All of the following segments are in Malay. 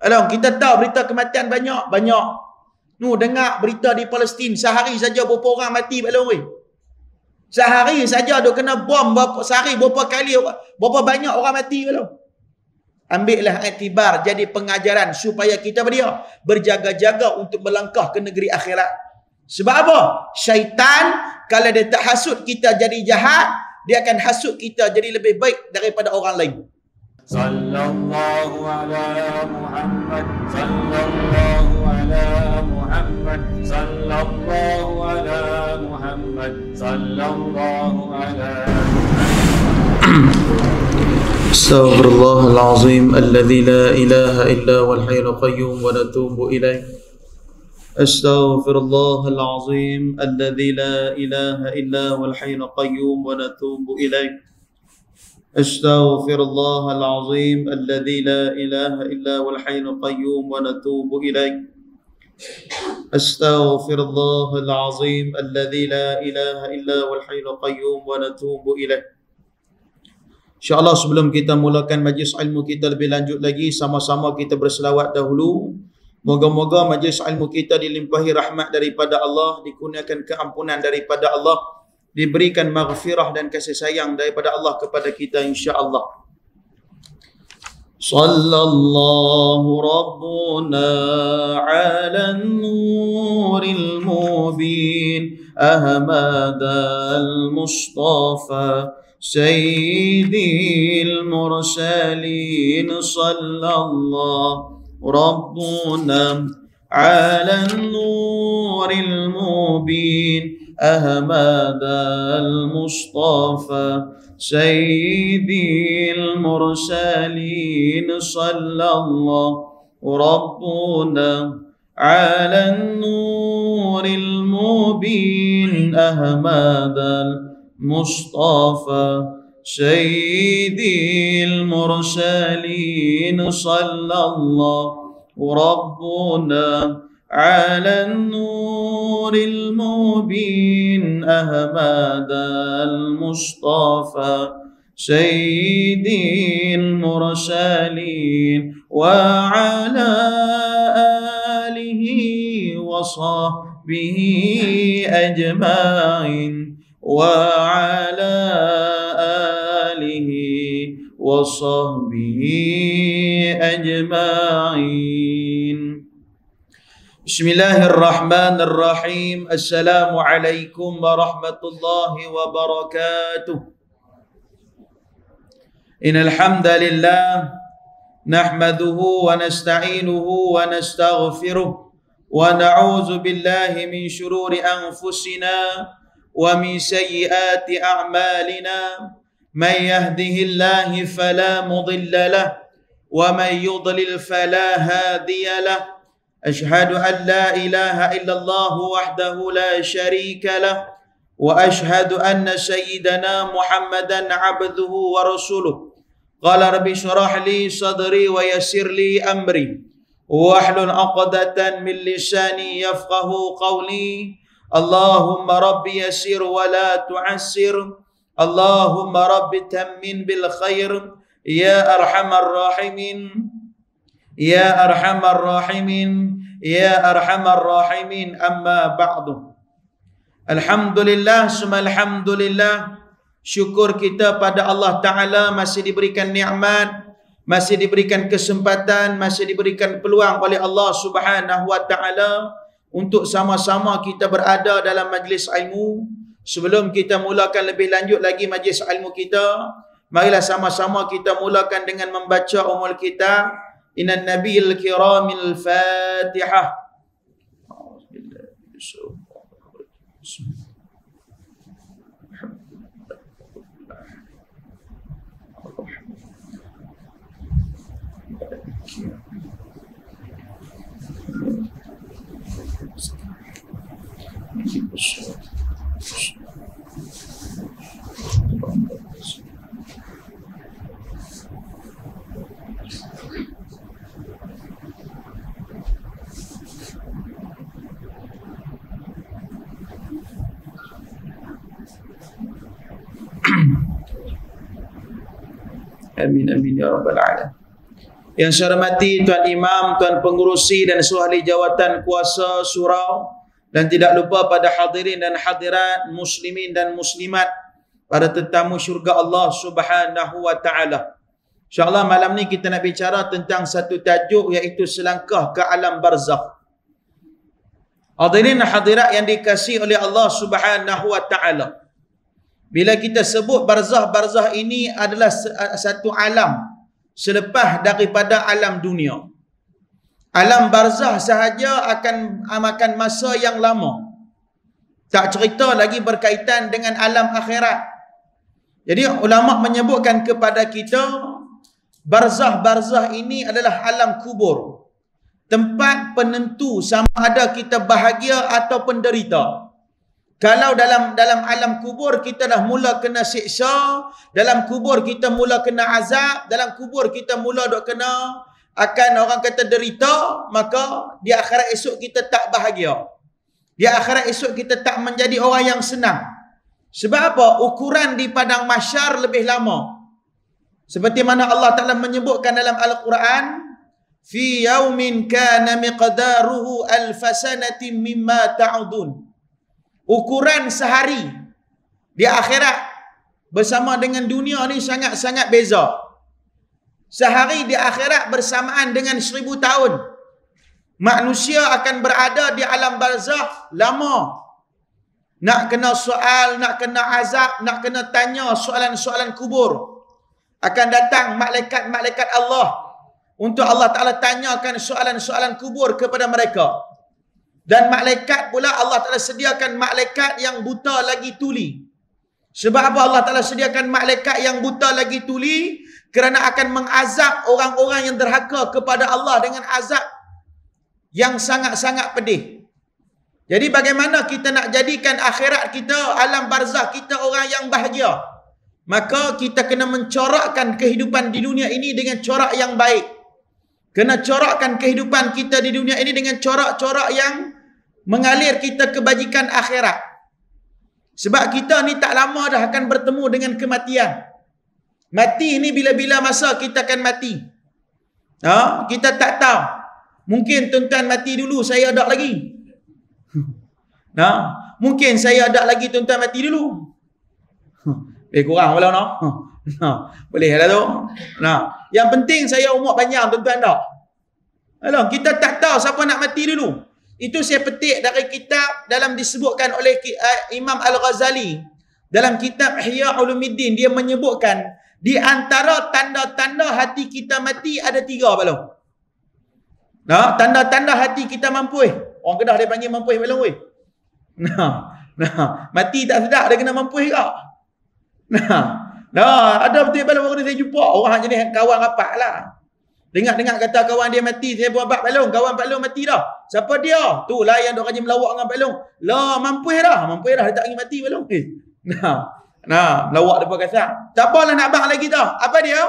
Alah, kita tahu berita kematian banyak. Dengar berita di Palestin, sehari saja berapa orang mati balong weh. Sehari saja dok kena bom sehari berapa kali, berapa banyak orang mati balong. Ambillah iktibar jadi pengajaran supaya kita berjaga-jaga untuk melangkah ke negeri akhirat. Sebab apa? Syaitan kalau dia tak hasut kita jadi jahat, dia akan hasut kita jadi lebih baik daripada orang lain. Sallallahu ala Muhammad, sallallahu ala Muhammad, sallallahu ala Muhammad, sallallahu ala Astaghfirullahal azim alladzi la ilaha illa huwal hayyul qayyum wa natubu ilaih. Astaghfirullahal azim alladzi la ilaha illa huwal hayyul qayyum wa natubu ilaih. Astaghfirullahal azim alladzi la ilaha illa huwal hayyul qayyum wa natubu ilaih. Astaghfirullahal azim alladzi la ilaha illa huwal hayyul qayyum wa natubu ilaih. InsyaAllah sebelum kita mulakan majlis ilmu kita lebih lanjut lagi, sama-sama kita berselawat dahulu. Moga-moga majlis ilmu kita dilimpahi rahmat daripada Allah, dikurniakan keampunan daripada Allah, diberikan maghfirah dan kasih sayang daripada Allah kepada kita insyaAllah. Sallallahu Rabbuna ala nuril mubin Ahmad al-Mustafa Sayyidil Mursalin. Sallallahu Rabbuna ala nuril mubin Ahmad al-Mustafa Sayyidil Mursalin. Sallallahu Rabbuna ala nuril mubin Ahmad al-Mustafa Sayyidil Mursalin. Sallallahu Rabbuna ala nuril mubin Ahmad al-Mustafa Sayyidil Mursalin wa ala alihi wa sahbihi ajma'in wa ala alihi wa sahbihi ajma'in. Bismillahirrahmanirrahim. Assalamualaikum warahmatullahi wabarakatuh. Innal hamdalillah nahmaduhu wa nasta'inuhu wa nastaghfiruh wa na'udzu billahi min shururi anfusina wa min sayyiati a'malina. Man yahdihillahu fala mudilla lahu wa man yudlil fala hadiya lahu. Ashhadu an la ilaha illallah wahdahu la sharika lah wa ashhadu anna sayyidana Muhammadan abduhu wa rasuluh. Qala rabbi shrah li sadri wa yassir li amri wahlul 'uqdatan min lisani yafqahu qawli. Allahumma rabbi yassir wa la tu'assir. Allahumma rabbi tammin bil khair ya arhamar rahimin. Ya arhamar rahimin, ya arhamar rahimin, amma ba'du. Alhamdulillah, summa alhamdulillah. Syukur kita pada Allah Ta'ala masih diberikan nikmat, masih diberikan kesempatan, masih diberikan peluang oleh Allah Subhanahu Wa Ta'ala untuk sama-sama kita berada dalam majlis ilmu. Sebelum kita mulakan lebih lanjut lagi majlis ilmu kita, marilah sama-sama kita mulakan dengan membaca Ummul Kitab Inan Nabiyil Kiramil Fatihah. Amin amin ya rabbal alamin. Yang saya hormati Tuan Imam, Tuan Pengurusi dan Ahli Jawatan Kuasa Surau, dan tidak lupa pada hadirin dan hadirat, muslimin dan muslimat, para tetamu syurga Allah Subhanahu wa taala. InsyaAllah malam ni kita nak bicara tentang satu tajuk, iaitu selangkah ke alam barzakh. Hadirin dan hadirat yang dikasihi oleh Allah Subhanahu wa taala. Bila kita sebut barzakh, barzakh ini adalah satu alam selepas daripada alam dunia. Alam barzakh sahaja akan makan masa yang lama. Tak cerita lagi berkaitan dengan alam akhirat. Jadi ulama menyebutkan kepada kita, barzakh ini adalah alam kubur. Tempat penentu sama ada kita bahagia ataupun derita. Kalau dalam alam kubur kita dah mula kena siksa, dalam kubur kita mula kena azab, dalam kubur kita mula dok kena akan orang kata derita, maka di akhirat esok kita tak bahagia. Di akhirat esok kita tak menjadi orang yang senang. Sebab apa? Ukuran di padang mahsyar lebih lama. Seperti mana Allah Ta'ala menyebutkan dalam Al-Quran, fi yaumin kana miqdaruhu alfasanatin mimma ta'udun. Ukuran sehari di akhirat bersama dengan dunia ni sangat-sangat beza. Sehari di akhirat bersamaan dengan 1000 tahun. Manusia akan berada di alam barzakh lama. Nak kena soal, nak kena azab, nak kena tanya soalan-soalan kubur. Akan datang malaikat-malaikat Allah untuk Allah Ta'ala tanyakan soalan-soalan kubur kepada mereka. Dan malaikat pula Allah Ta'ala sediakan malaikat yang buta lagi tuli. Sebab apa Allah Ta'ala sediakan malaikat yang buta lagi tuli? Kerana akan mengazab orang-orang yang derhaka kepada Allah dengan azab yang sangat-sangat pedih. Jadi bagaimana kita nak jadikan akhirat kita, alam barzakh kita orang yang bahagia? Maka kita kena mencorakkan kehidupan di dunia ini dengan corak yang baik. Kena corakkan kehidupan kita di dunia ini dengan corak-corak yang mengalir kita kebajikan akhirat. Sebab kita ni tak lama dah akan bertemu dengan kematian. Mati ni bila-bila masa kita akan mati. Kita tak tahu. Mungkin tuan-tuan mati dulu, saya ada lagi. Mungkin saya ada lagi, tuan-tuan mati dulu. Lebih kurang walau boleh lah tu. Yang penting saya umur panjang, tuan-tuan tak? Kita tak tahu siapa nak mati dulu. Itu saya petik dari kitab dalam disebutkan oleh Imam Al-Ghazali. Dalam kitab Ihya Ulumuddin, dia menyebutkan di antara tanda-tanda hati kita mati ada 3 balong. Tanda-tanda hati kita mampu. Orang Kedah dia panggil mampu balong. Mati tak sedap dia kena mampu ke? Ada betul balong orang ni saya jumpa. Orang jenis kawan rapat lah. Dengar-dengar kata kawan dia mati, saya buat balong, kawan balong mati dah. Siapa dia? Tu lah yang dok rajin melawak dengan balong. Lah, mampu dah, dia tak ingin mati balong. Melawak depan kasar. Tak apalah nak bang lagi dah. Apa dia?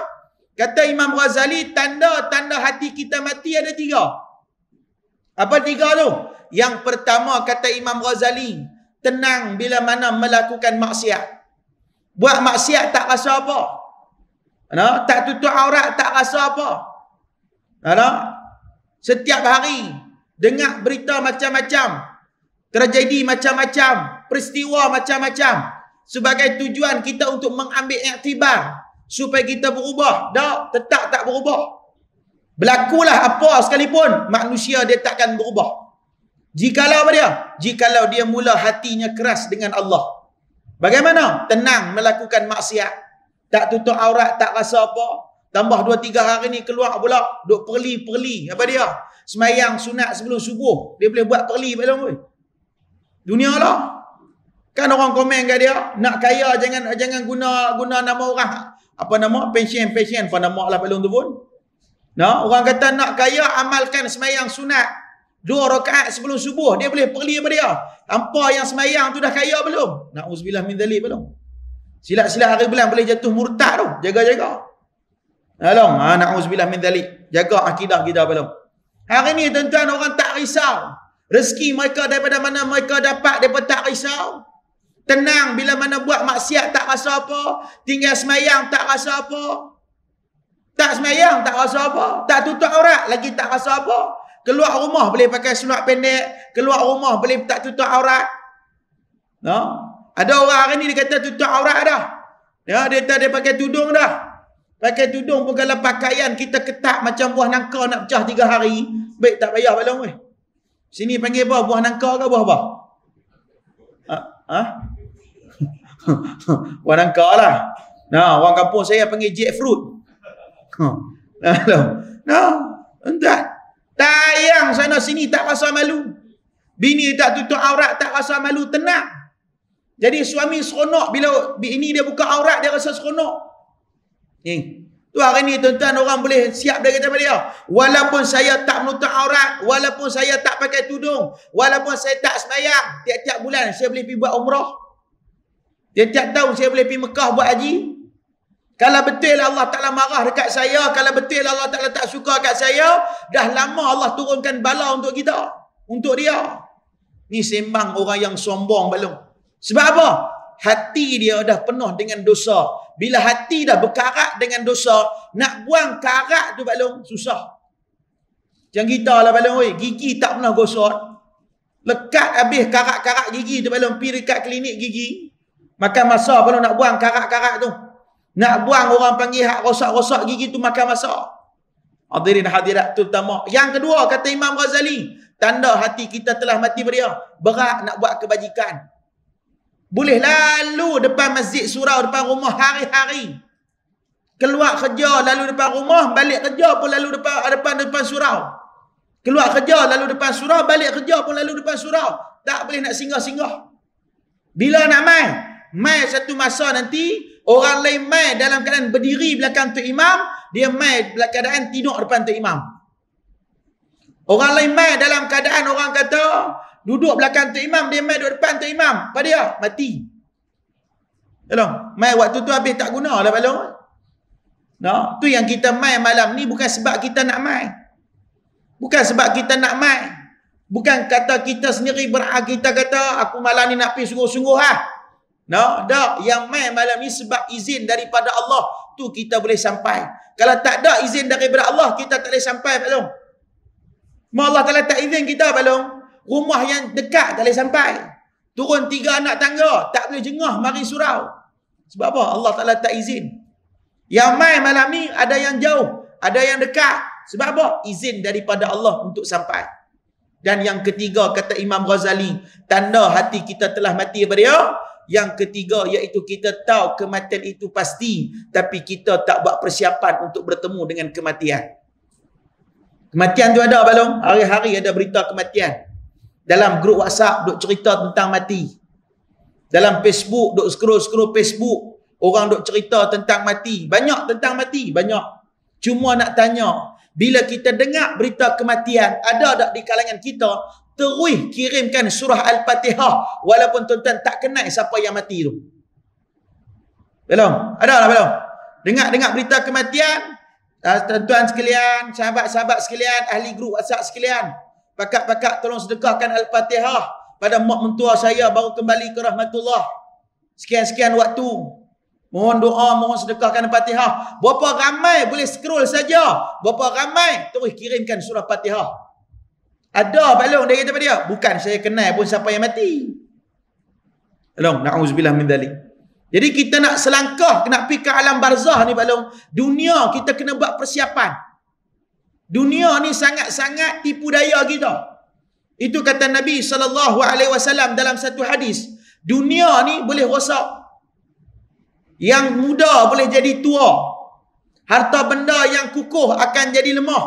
Kata Imam Ghazali, tanda-tanda hati kita mati ada 3. Apa 3 tu? Yang pertama kata Imam Ghazali, tenang bila mana melakukan maksiat. Buat maksiat tak rasa apa. Tak tutup aurat tak rasa apa. Setiap hari dengar berita macam-macam, tragedi macam-macam, peristiwa macam-macam, sebagai tujuan kita untuk mengambil iktibar supaya kita berubah. Tetap tak berubah. Berlakulah apa sekalipun, manusia dia takkan berubah. Jikalau apa dia? Jikalau dia mula hatinya keras dengan Allah. Bagaimana? Tenang melakukan maksiat, tak tutup aurat tak rasa apa. Tambah 2-3 hari ni keluar pula, duk perli. Apa dia? Semayang sunat sebelum subuh. Dia boleh buat perli balong. Dunia lah. Kan orang komen kat dia, nak kaya jangan guna nama orang. Apa nama? Passion. Apa nama lah balong tu pun. Orang kata nak kaya amalkan semayang sunat 2 rakaat sebelum subuh. Dia boleh perli apa dia? Hampa yang semayang tu dah kaya belum? Na'udzubillah min dzalik belum? Silat-silat hari bulan boleh jatuh murtad tu. Jaga-jaga. Na'udzubillah min dzalik. Jaga akidah kita belum. Hari ni tuan-tuan orang tak risau. Rezeki mereka daripada mana mereka dapat, mereka tak risau. Tenang bila mana buat maksiat tak rasa apa. Tinggal semayang tak rasa apa. Tak semayang, tak rasa apa. Tak tutup aurat, lagi tak rasa apa. Keluar rumah boleh pakai seluar pendek. Keluar rumah boleh tak tutup aurat. No? Ada orang hari ni dia kata tutup aurat dah. Ya, dia tak ada pakai tudung dah. Pakai tudung pun kalau pakaian kita ketat macam buah nangka nak pecah 3 hari. Baik tak payah balong weh. Sini panggil apa? Buah nangka ke buah apa? Buah nangka lah. Nah, orang kampung saya panggil jackfruit. Entah. Tayang sana sini tak rasa malu. Bini tak tutup aurat tak rasa malu, tenang. Jadi suami seronok bila bini dia buka aurat dia rasa seronok. Tu hari ni tuan-tuan orang boleh siap dia kata dia. Walaupun saya tak menutup aurat, walaupun saya tak pakai tudung, walaupun saya tak sembahyang, tiap-tiap bulan saya boleh pergi buat umrah. Tiap-tiap tahun saya boleh pergi Mekah buat haji. Kalau betul Allah Ta'ala marah dekat saya, kalau betul Allah Ta'ala tak suka kat saya, dah lama Allah turunkan bala untuk kita, untuk dia. Ni sembang orang yang sombong balong. Sebab apa? Hati dia dah penuh dengan dosa. Bila hati dah berkarat dengan dosa, nak buang karat tu balong susah. Macam kita lah balong, oi, gigi tak pernah gosok. Lekat habis karat-karat gigi tu balong, pergi dekat klinik gigi. Makan masa balong nak buang karat-karat tu. Nak buang orang panggil hak rosak-rosak gigi tu makan masa. Hadirin hadirat terutama. Yang kedua kata Imam Ghazali, tanda hati kita telah mati beria. Berat nak buat kebajikan. Boleh lalu depan masjid surau depan rumah hari-hari. Keluar kerja lalu depan rumah, balik kerja pun lalu depan surau. Keluar kerja lalu depan surau, balik kerja pun lalu depan surau. Tak boleh nak singgah-singgah. Bila nak mai satu masa nanti orang lain mai dalam keadaan berdiri belakang Tok Imam, dia mai dalam keadaan tidur depan Tok Imam. Orang lain mai dalam keadaan orang kata duduk belakang Tok Imam, dia mai duduk depan Tok Imam. Apa dia? Mati. Tolong. Mai waktu tu habis tak guna lah balong. No, tu yang kita mai malam ni bukan sebab kita nak mai. Bukan sebab kita nak mai. Bukan kata kita sendiri kita kata aku malam ni nak pergi sungguh-sungguh lah. No, dak. Yang mai malam ni sebab izin daripada Allah. Tu kita boleh sampai. Kalau tak ada izin daripada Allah, kita tak boleh sampai balong. Allah Ta'ala tak izin kita balong. Rumah yang dekat tak boleh sampai. Turun 3 anak tangga, tak boleh jengah mari surau. Sebab apa? Allah Ta'ala tak izin. Yang mai malam ni ada yang jauh, ada yang dekat. Sebab apa? Izin daripada Allah untuk sampai. Dan yang ketiga kata Imam Ghazali, tanda hati kita telah mati daripada dia. Yang ketiga iaitu kita tahu kematian itu pasti, tapi kita tak buat persiapan untuk bertemu dengan kematian. Kematian tu ada balong, hari-hari ada berita kematian. Dalam grup WhatsApp duk cerita tentang mati. Dalam Facebook duk scroll Facebook, orang duk cerita tentang mati. Banyak tentang mati, banyak. Cuma nak tanya, bila kita dengar berita kematian, ada tak di kalangan kita terus kirimkan surah Al-Fatihah walaupun tuan-tuan tak kenal siapa yang mati tu? Belum? Ada tak belum? Dengar berita kematian, tuan-tuan sekalian, sahabat-sahabat sekalian, ahli grup WhatsApp sekalian, pakak-pakak tolong sedekahkan Al-Fatihah pada mak mentua saya baru kembali ke rahmatullah. Sekian-sekian waktu. Mohon doa, mohon sedekahkan Al-Fatihah. Berapa ramai boleh scroll saja. Berapa ramai terus kirimkan surah Fatihah. Ada balong dia kata pada dia, bukan saya kenal pun siapa yang mati. Balong, na'udzubillah min dzalik. Jadi kita nak selangkah, nak pergi ke alam barzah ni balong. Dunia kita kena buat persiapan. Dunia ni sangat-sangat tipu daya kita. Itu kata Nabi SAW dalam satu hadis. Dunia ni boleh rosak. Yang muda boleh jadi tua. Harta benda yang kukuh akan jadi lemah.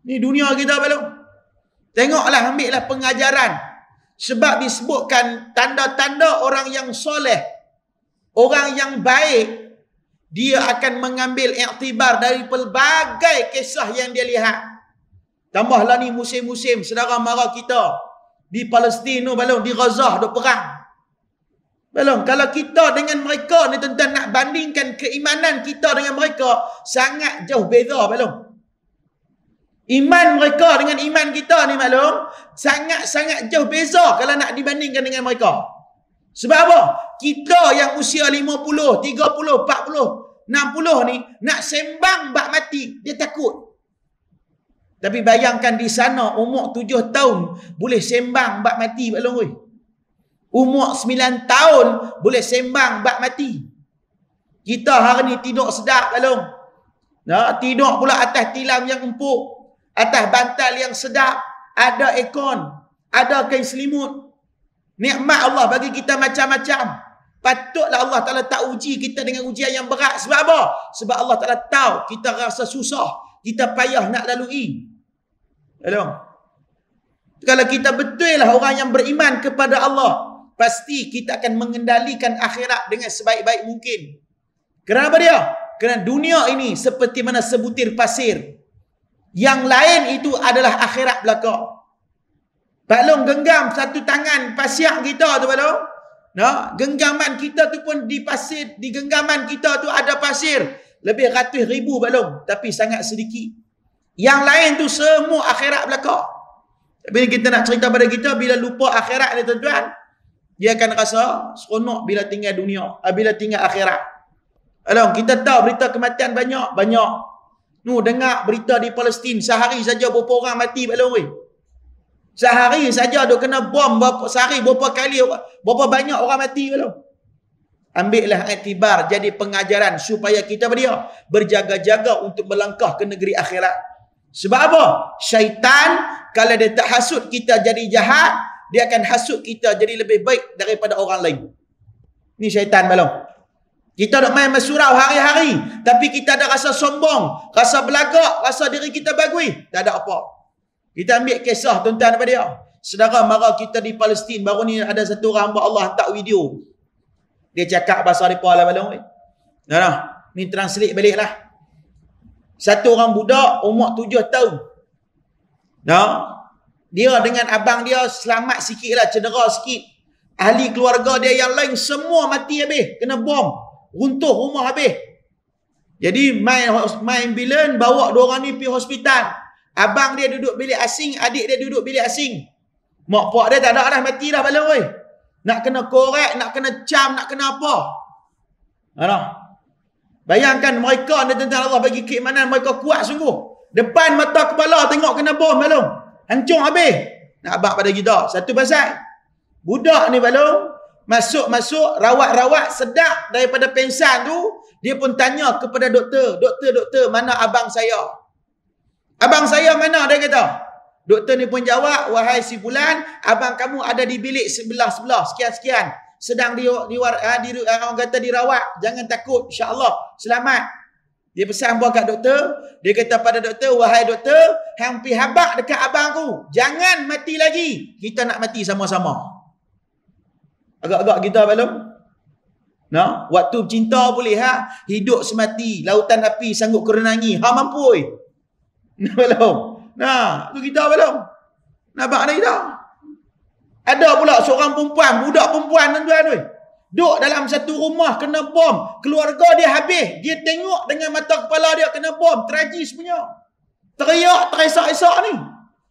Ni dunia kita balong. Tengoklah, ambillah pengajaran. Sebab disebutkan tanda-tanda orang yang soleh, orang yang baik, dia akan mengambil iktibar dari pelbagai kisah yang dia lihat. Tambahlah ni musim-musim saudara mara kita di Palestin tu balong, di Gaza duk perang. Balong, kalau kita dengan mereka ni tuan-tuan nak bandingkan keimanan kita dengan mereka, sangat jauh beza balong. Iman mereka dengan iman kita ni maklum, sangat-sangat jauh beza kalau nak dibandingkan dengan mereka. Sebab apa? Kita yang usia 50, 30, 40, 60 ni nak sembang bak mati, dia takut. Tapi bayangkan di sana umur 7 tahun boleh sembang bak mati Pak Long oi. Umur 9 tahun boleh sembang bak mati. Kita hari ni tidur sedap Pak Long. Nah, tidur pula atas tilam yang empuk, atas bantal yang sedap, ada aircon, ada kain selimut. Nikmat Allah bagi kita macam-macam. Patutlah Allah Ta'ala tak uji kita dengan ujian yang berat. Sebab apa? Sebab Allah Ta'ala tahu kita rasa susah, kita payah nak lalui. Hello? Kalau kita betul lah orang yang beriman kepada Allah, pasti kita akan mengendalikan akhirat dengan sebaik-baik mungkin. Kenapa dia? Kerana dunia ini seperti mana sebutir pasir. Yang lain itu adalah akhirat belaka. Pak Long genggam satu tangan pasir kita tu Pak Long. Nah, genggaman kita tu pun di pasir, di genggaman kita tu ada pasir lebih ratus ribu Pak Long, tapi sangat sedikit. Yang lain tu semua akhirat belaka. Tapi kita nak cerita pada kita, bila lupa akhirat ni tuan-tuan, dia akan rasa seronok bila tinggal dunia, bila tinggal akhirat. Along, kita tahu berita kematian banyak. Nu dengar berita di Palestin, sehari saja berapa orang mati Pak Long weh. Sehari saja dia kena bom sehari berapa kali, berapa banyak orang mati Pak Long. Ambillah iktibar jadi pengajaran supaya kita berjaga-jaga untuk melangkah ke negeri akhirat. Sebab apa? Syaitan kalau dia tak hasut kita jadi jahat, dia akan hasut kita jadi lebih baik daripada orang lain. Ni syaitan Pak Long. Kita nak main surau hari-hari, tapi kita ada rasa sombong, rasa belagak, rasa diri kita bagui. Tak ada apa. Kita ambil kisah tuan-tuan daripada dia. Saudara mara kita di Palestin, baru ni ada satu orang hamba Allah hantar video. Dia cakap bahasa mereka lah Pak Long. Nah, ni translate balik lah. Satu orang budak umur 7 tahun. Nah, dia dengan abang dia selamat sikit lah, cedera sikit. Ahli keluarga dia yang lain semua mati habis, kena bom. Runtuh rumah habis. Jadi main ambulans bawa dua orang ni pergi hospital. Abang dia duduk bilik asing, adik dia duduk bilik asing. Mak pak dia tak ada dah, mati dah Pak Long weh. Nak kena korek, nak kena cam, nak kena apa. Alah. Bayangkan mereka ni tentang Allah bagi keimanan mereka kuat sungguh. Depan mata kepala tengok kena bom Pak Long. Hancur habis. Nak abang pada kita. Satu pasal. Budak ni Pak Long masuk rawat sedap daripada pensan tu, dia pun tanya kepada doktor, doktor mana abang saya? Abang saya mana? Dia kata. Doktor ni pun jawab, wahai si fulan, abang kamu ada di bilik sebelah sekian sedang orang kata dirawat, jangan takut, insya-Allah selamat. Dia pesan buat kat doktor, dia kata pada doktor, wahai doktor, hang pi habaq dekat abangku, jangan mati lagi, kita nak mati sama-sama. Agak-agak kita Pak Long. Nah, waktu cinta boleh hidup semati, lautan api sanggup kerenangi. Mampu oi. Pak Long. Nah, tu kita Pak Long. Nampak ni dah. Ada pula seorang perempuan, budak perempuan tuan-tuan oi. Duduk dalam satu rumah kena bom, keluarga dia habis. Dia tengok dengan mata kepala dia kena bom, tragis punya. Teriak, teresak-esak ni.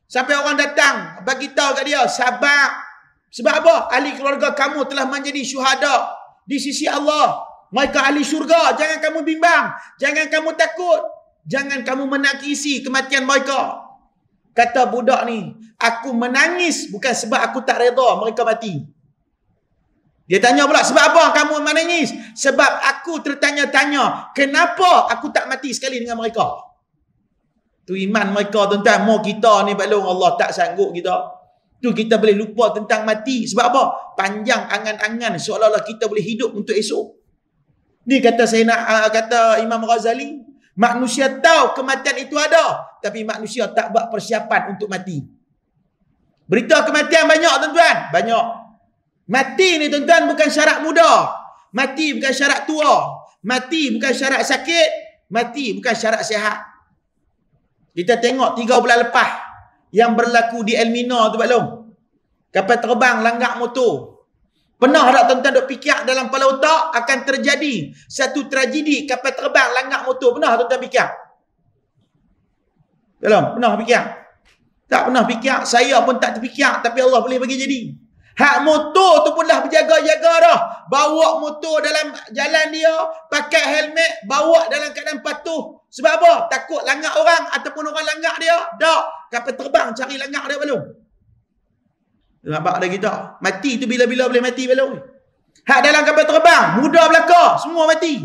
Sampai orang datang bagi tahu kat dia, sabar. Sebab apa? Ahli keluarga kamu telah menjadi syuhada di sisi Allah. Mereka ahli syurga. Jangan kamu bimbang. Jangan kamu takut. Jangan kamu menangisi kematian mereka. Kata budak ni, aku menangis bukan sebab aku tak reda mereka mati. Dia tanya pula, sebab apa kamu menangis? Sebab aku tertanya-tanya, kenapa aku tak mati sekali dengan mereka? Tu iman mereka tuan-tuan. Mau kita ni Pak Long, Allah tak sanggup kita. Tu kita boleh lupa tentang mati. Sebab apa? Panjang angan-angan seolah-olah kita boleh hidup untuk esok. Ni kata kata Imam Ghazali, manusia tahu kematian itu ada, tapi manusia tak buat persiapan untuk mati. Berita kematian banyak tuan-tuan, banyak. Mati ni tuan-tuan bukan syarat muda. Mati bukan syarat tua. Mati bukan syarat sakit. Mati bukan syarat sihat. Kita tengok 3 bulan lepas yang berlaku di Elmina tu Pak Long. Kapal terbang langgak motor. Pernah tak tuan-tuan duk fikir dalam kepala otak akan terjadi satu tragedi kapal terbang langgak motor? Pernah tuan-tuan fikir? Pernah fikir? Tak pernah fikir. Saya pun tak terfikir, tapi Allah boleh bagi jadi. Hak motor tu pun dah berjaga-jaga dah. Bawa motor dalam jalan dia, pakai helmet, bawa dalam keadaan patuh. Sebab apa? Takut langgar orang ataupun orang langgar dia. Tak. Kapal terbang cari langgar dia belum. Nampak ada kita. Mati tu bila-bila boleh mati belum. Hak dalam kapal terbang, muda belaka, semua mati.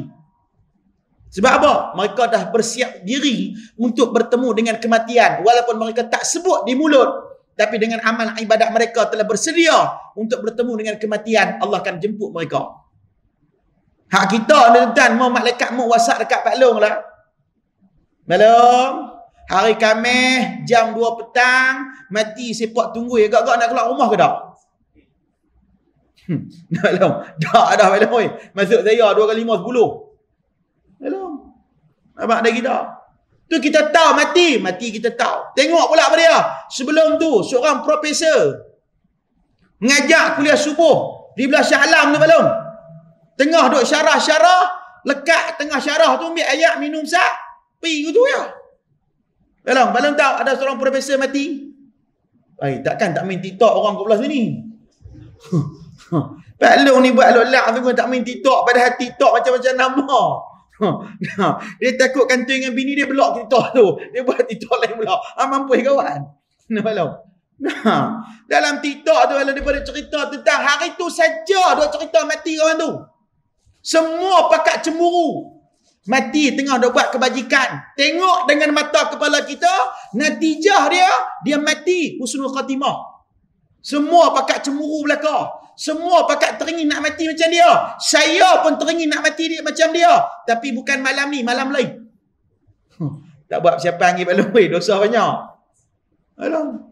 Sebab apa? Mereka dah bersiap diri untuk bertemu dengan kematian. Walaupun mereka tak sebut di mulut. Tapi dengan amal ibadat mereka telah bersedia untuk bertemu dengan kematian. Allah akan jemput mereka. Hak kita, tuan-tuan, mau malaikat mau WhatsApp dekat Pak Long lah. Belum. Hari Khamis, jam 2 petang, mati sepak tunggu. Agak-agak nak keluar rumah ke tak? Belum. Tak dah, belum. Masuk saya 2 kali 5, 10. Belum. Nampak ada kita. Tu kita tahu mati. Mati kita tahu. Tengok pula apa dia. Sebelum tu, seorang profesor mengajak kuliah subuh di belah Shah Alam tu belum. Tengah duk syarah-syarah. Lekat tengah syarah tu ambil ayat minum sak. Pergi tu ya. Belum tahu ada seorang profesor mati. Takkan tak main TikTok orang kat belah sini. Pak Long ni buat lolak tu pun tak main TikTok. Padahal TikTok macam-macam nama. Dia takut kantor dengan bini dia block TikTok tu. Dia buat TikTok lain pula. Mampu kawan. Dalam TikTok tu kalau daripada cerita tentang hari tu saja dia cerita mati kawan tu. Semua pakat cemburu. Mati tengah dia buat kebajikan. Tengok dengan mata kepala kita, natijah dia mati husnul khatimah. Semua pakat cemburu belaka. Semua pakat teringin nak mati macam dia. Saya pun teringin nak mati dia macam dia. Tapi bukan malam ni, malam lain. Tak buat persiapan lagi belum. Dosa banyak.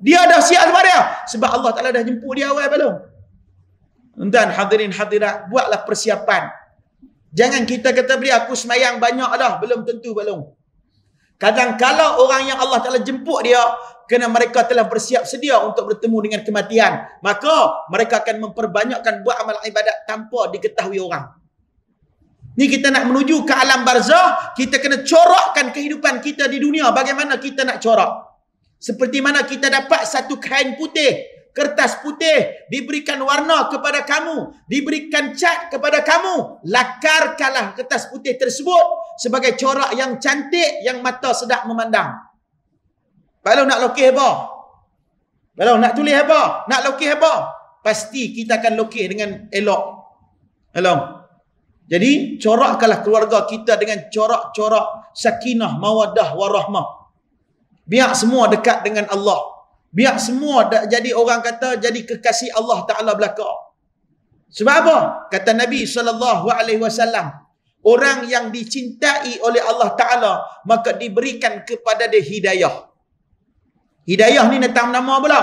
Dia dah siap sebab dia. Sebab Allah Ta'ala dah jemput dia awal belum. Dan hadirin hadirat, buatlah persiapan. Jangan kita kata beli aku semayang banyak dah. Belum tentu belum. Kadang-kadang orang yang Allah Ta'ala jemput dia, kerana mereka telah bersiap sedia untuk bertemu dengan kematian, maka mereka akan memperbanyakkan buat amal ibadat tanpa diketahui orang. Ni kita nak menuju ke alam barzah, kita kena corakkan kehidupan kita di dunia. Bagaimana kita nak corak? Seperti mana kita dapat satu kain putih, kertas putih, diberikan warna kepada kamu, diberikan cat kepada kamu, lakarkanlah kertas putih tersebut sebagai corak yang cantik, yang mata sedap memandang. Kalau nak lukis apa? Kalau nak tulis apa? Nak lukis apa? Pasti kita akan lukis dengan elok. Jadi, corakkanlah keluarga kita dengan corak-corak sakinah, mawaddah, warahmah. Biar semua dekat dengan Allah. Biar semua jadi orang kata, jadi kekasih Allah Ta'ala belaka. Sebab apa? Kata Nabi SAW, orang yang dicintai oleh Allah Ta'ala, maka diberikan kepada dia hidayah. Hidayah ni datang nama pula.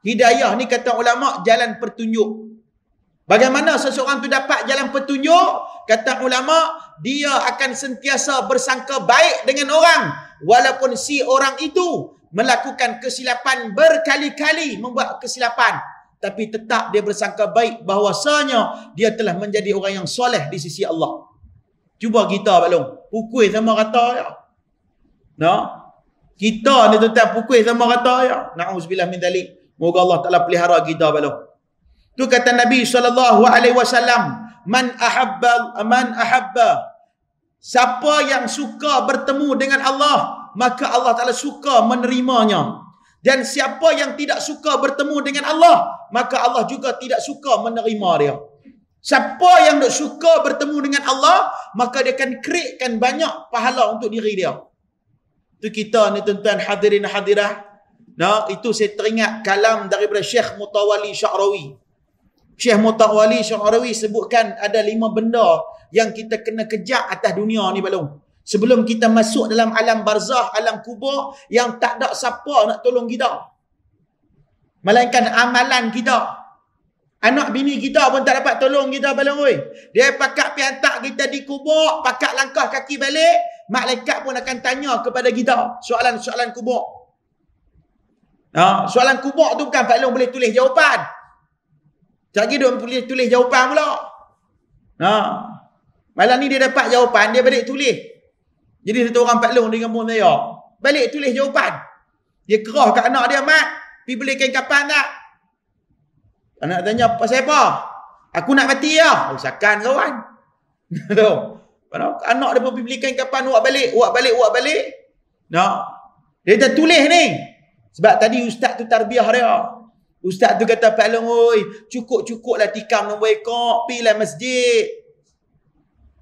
Hidayah ni kata ulama' jalan petunjuk. Bagaimana seseorang tu dapat jalan petunjuk? Kata ulama', dia akan sentiasa bersangka baik dengan orang. Walaupun si orang itu melakukan kesilapan berkali-kali, membuat kesilapan. Tapi tetap dia bersangka baik bahawasanya dia telah menjadi orang yang soleh di sisi Allah. Cuba kita belum. Pukul sama rata ya. Kita ni tuan-tuan pukul sama rata ya. Na'udzubillah min dzalik. Moga Allah Ta'ala pelihara kita belum. Tu kata Nabi SAW, man ahabba, siapa yang suka bertemu dengan Allah, maka Allah Ta'ala suka menerimanya. Dan siapa yang tidak suka bertemu dengan Allah, maka Allah juga tidak suka menerima dia. Siapa yang tak suka bertemu dengan Allah, maka dia akan createkan banyak pahala untuk diri dia. Itu kita ni tuan-tuan hadirin hadirah. Itu saya teringat kalam daripada Syekh Mutawalli Sya'rawi. Syekh Mutawalli Sya'rawi sebutkan ada 5 benda yang kita kena kejar atas dunia ni belum. Sebelum kita masuk dalam alam barzah, alam kubur, yang tak ada siapa nak tolong kita. Melainkan amalan kita. Anak bini kita pun tak dapat tolong kita belum. Dia pakat pergi hantar kita di kubur, pakat langkah kaki balik, malaikat pun akan tanya kepada kita soalan-soalan kubur. Soalan kubur tu bukan Pak Long boleh tulis jawapan. Tak lagi dia boleh tulis jawapan pula. Malam ni dia dapat jawapan, dia balik tulis. Jadi satu orang Pak Long di kampung saya, balik tulis jawapan. Dia kerah kat anak dia, mat, pergi beli kain kapan tak? Anak tanya, pasal apa? Aku nak mati ya. Sakan kawan. Anak dia pun beli kain kapan, awak balik. Dia dah tulis ni. Sebab tadi ustaz tu tarbiyah dia. Ustaz tu kata, Pak Long, oi, cukup-cukuplah tikam nombor ekor, pergilah masjid.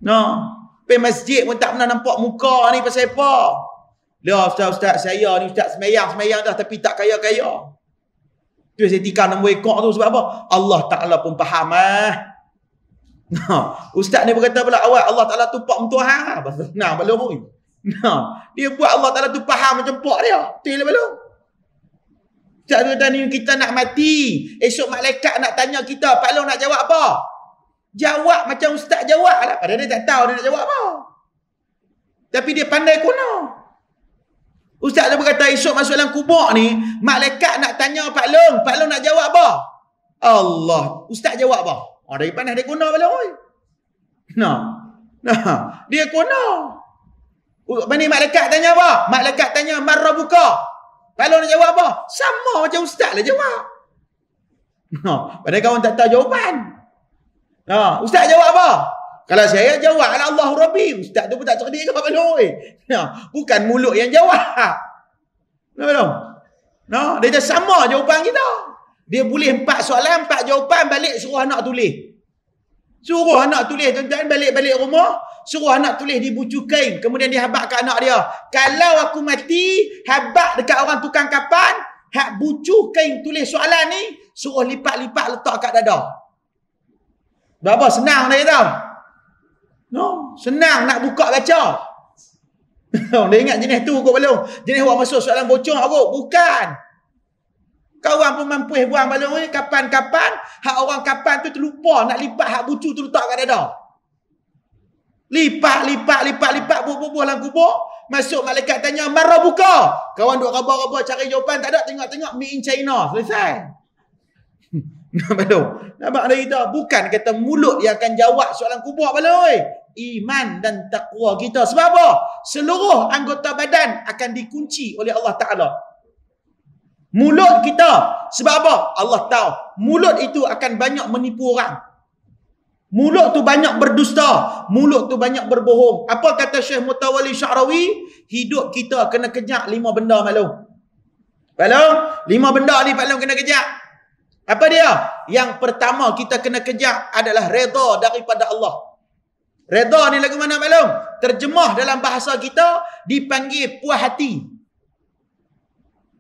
Pergi masjid pun tak pernah nampak muka ni pasal apa? Lah ustaz saya ni ustaz semayang dah tapi tak kaya-kaya. Tu saya tikam nombor ekor tu sebab apa? Allah Ta'ala pun faham ustaz ni berkata pula awak Allah Ta'ala tu pak mentuhan. Nah, belum. Dia buat Allah Ta'ala tu faham macam pak dia. Betul belum? Ustaz tu kata ni kita nak mati. Esok malaikat nak tanya kita, Pak Long nak jawab apa? Jawab macam ustaz jawab lah. Padahal dia tak tahu dia nak jawab apa. Tapi dia pandai kuno. Ustaz tu berkata esok masuk dalam kubur ni, malaikat nak tanya Pak Long nak jawab apa? Allah. Ustaz jawab apa? Dari pandai dia kuno Pak Long. Dia kuno. Mana malaikat tanya apa? Malaikat tanya marrabuka. Pak Long nak jawab apa? Sama macam ustaz lah jawab. Padahal kawan tak tahu jawapan. Ustaz jawab apa? Kalau saya jawab Allahu Rabbi, ustaz tu pun tak cerdik ke Pak Long. Bukan mulut yang jawab. Dia dah sama jawapan kita. Dia boleh 4 soalan, 4 jawapan, balik suruh anak tulis. Suruh anak tulis, tuan-tuan, balik rumah, suruh anak tulis di bucu kain, kemudian dia habak ke anak dia. Kalau aku mati, habak dekat orang tukang kapan, hak bucu kain tulis soalan ni, suruh lipat-lipat letak kat dada. Berapa senang dia tahu? Senang nak buka baca. Dia ingat jenis tu kot belum? Jenis awak masuk soalan bocor kot? Bukan. Kawan pun mampu buang balong ni kapan-kapan, hak orang kapan tu terlupa nak lipat hak bucu tu letak kat dada. Lipat, bubuh dalam kubur. Masuk malaikat tanya, marah buka. Kawan duk raba-raba cari jawapan, tak ada, tengok-tengok made in China. Selesai. Nampak ada kita? Bukan kata mulut yang akan jawab soalan kubur baloi. Iman dan takwa kita. Sebab apa? Seluruh anggota badan akan dikunci oleh Allah Ta'ala. Mulut kita. Sebab apa? Allah tahu. Mulut itu akan banyak menipu orang. Mulut tu banyak berdusta. Mulut tu banyak berbohong. Apa kata Syekh Mutawalli Sya'rawi? Hidup kita kena kejap 5 benda maklum. Maklum? 5 benda ni maklum kena kejap. Apa dia? Yang pertama kita kena kejap adalah redha daripada Allah. Redha ni lagu mana maklum? Terjemah dalam bahasa kita dipanggil puas hati.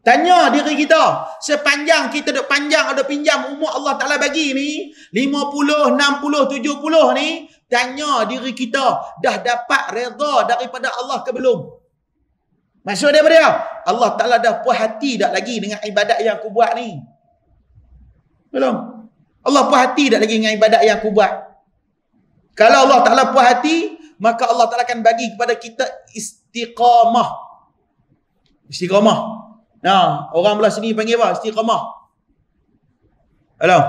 Tanya diri kita, sepanjang kita duk panjang ada pinjam umur Allah Ta'ala bagi ni, 50, 60, 70 ni, tanya diri kita, dah dapat redha daripada Allah ke belum? Maksud dia apa dia? Allah Ta'ala dah puas hati tak lagi dengan ibadat yang aku buat ni? Belum? Allah puas hati tak lagi dengan ibadat yang aku buat? Kalau Allah Ta'ala puas hati, maka Allah Ta'ala akan bagi kepada kita istiqamah. Istiqamah. Orang belah sini panggil apa? Istiqamah. Halo.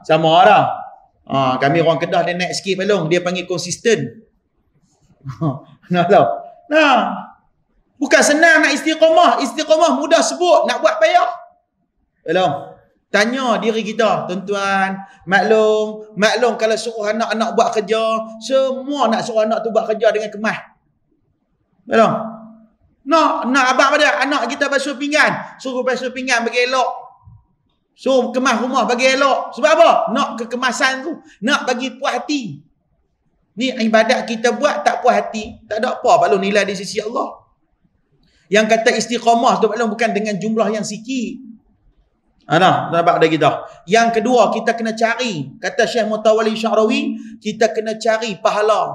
Sama dah. Kami orang Kedah dia naik sikit belum. Dia panggil konsisten. Bukan senang nak istiqamah. Istiqamah mudah sebut, nak buat payah. Belum. Tanya diri kita, tuan-tuan, maklum kalau suruh anak-anak buat kerja, semua nak suruh anak tu buat kerja dengan kemas. Belum. Nak abang pada anak kita basuh pinggan, suruh basuh pinggan bagi elok. Suruh kemas rumah bagi elok. Sebab apa? Nak kekemasan tu, nak bagi puas hati. Ni ibadat kita buat tak puas hati, tak ada apa balon nilai di sisi Allah. Yang kata istiqamah tu balon bukan dengan jumlah yang sikit. Nampak ada kita. Yang kedua, kita kena cari, kata Syekh Mutawalli Sya'rawi, kita kena cari pahala.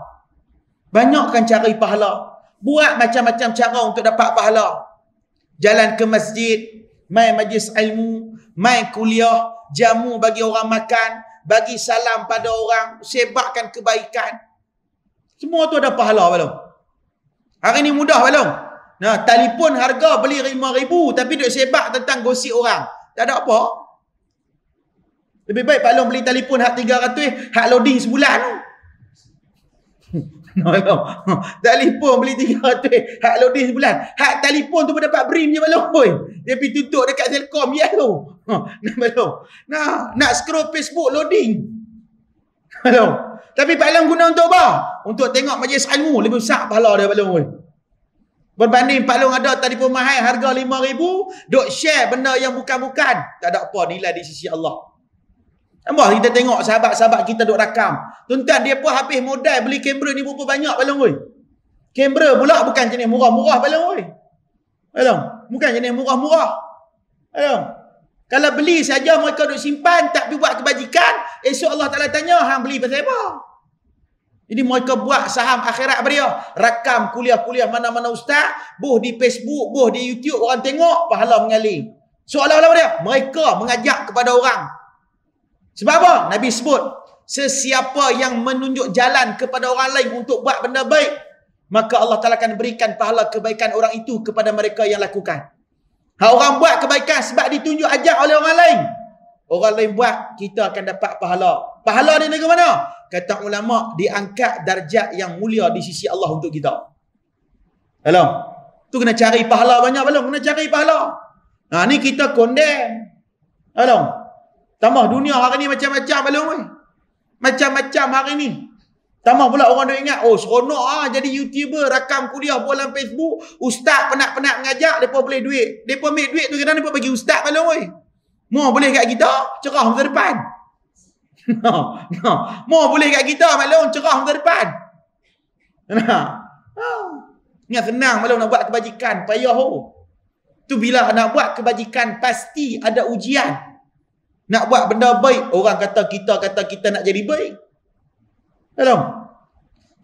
Banyakkan cari pahala. Buat macam-macam cara untuk dapat pahala. Jalan ke masjid, main majlis ilmu, main kuliah, jamu bagi orang makan, bagi salam pada orang, sebarkan kebaikan. Semua tu ada pahala belum? Hari ni mudah belum? Telefon harga beli 5,000 tapi duk sebar tentang gosip orang. Tak ada apa. Lebih baik Pak Long beli telefon hak 300, hak loading sebulan tu. Telefon beli 300, hak loading sebulan. Hak telefon tu pun dapat brim je Pak Long. Dia pergi tutup dekat Telkom tu. Nak scroll Facebook loading. Belum. Tapi Pak Long guna untuk apa? Untuk tengok majlis ilmu. Lebih besar pahala dia Pak Long. Berbanding Pak Long ada telefon mahal harga 5,000, duk share benda yang bukan-bukan. Tak ada apa nilai di sisi Allah. Nampak kita tengok sahabat-sahabat kita duk rakam. Tuan-tuan dia pun habis modal beli kamera ni berapa banyak Pak Long. Kamera pula bukan jenis murah-murah Pak Long. Bukan jenis murah-murah. Kalau beli saja mereka duk simpan, tak pergi buat kebajikan, esok Allah Ta'ala tanya, hang beli pasal apa? Jadi mereka buat saham akhirat apa dia? Rakam kuliah-kuliah mana-mana ustaz, boh di Facebook, boh di YouTube, orang tengok, pahala mengalir. Soalan-soalan apa dia? Mereka mengajak kepada orang. Sebab apa? Nabi sebut, sesiapa yang menunjuk jalan kepada orang lain untuk buat benda baik, maka Allah Ta'ala akan berikan pahala kebaikan orang itu kepada mereka yang lakukan. Orang buat kebaikan sebab ditunjuk ajak oleh orang lain. Orang lain buat, kita akan dapat pahala. Pahala ni dari mana? Kata ulama, diangkat darjat yang mulia di sisi Allah untuk kita. Tu kena cari pahala banyak belum? Kena cari pahala. Ni kita condemn. Tambah dunia hari ni macam-macam belum? Macam-macam hari ni. Tambah pula orang dah ingat, seronok jadi YouTuber, rakam kuliah dalam Facebook, ustaz penat-penat mengajak, mereka boleh duit. Mereka ambil duit tu kadang mereka bagi ustaz malam. Mau boleh kat kita, cerah masa depan. Mau boleh kat kita malam, cerah masa depan. Ingat senang malam nak buat kebajikan, payah. Tu bila nak buat kebajikan, pasti ada ujian. Nak buat benda baik, orang kata kita nak jadi baik.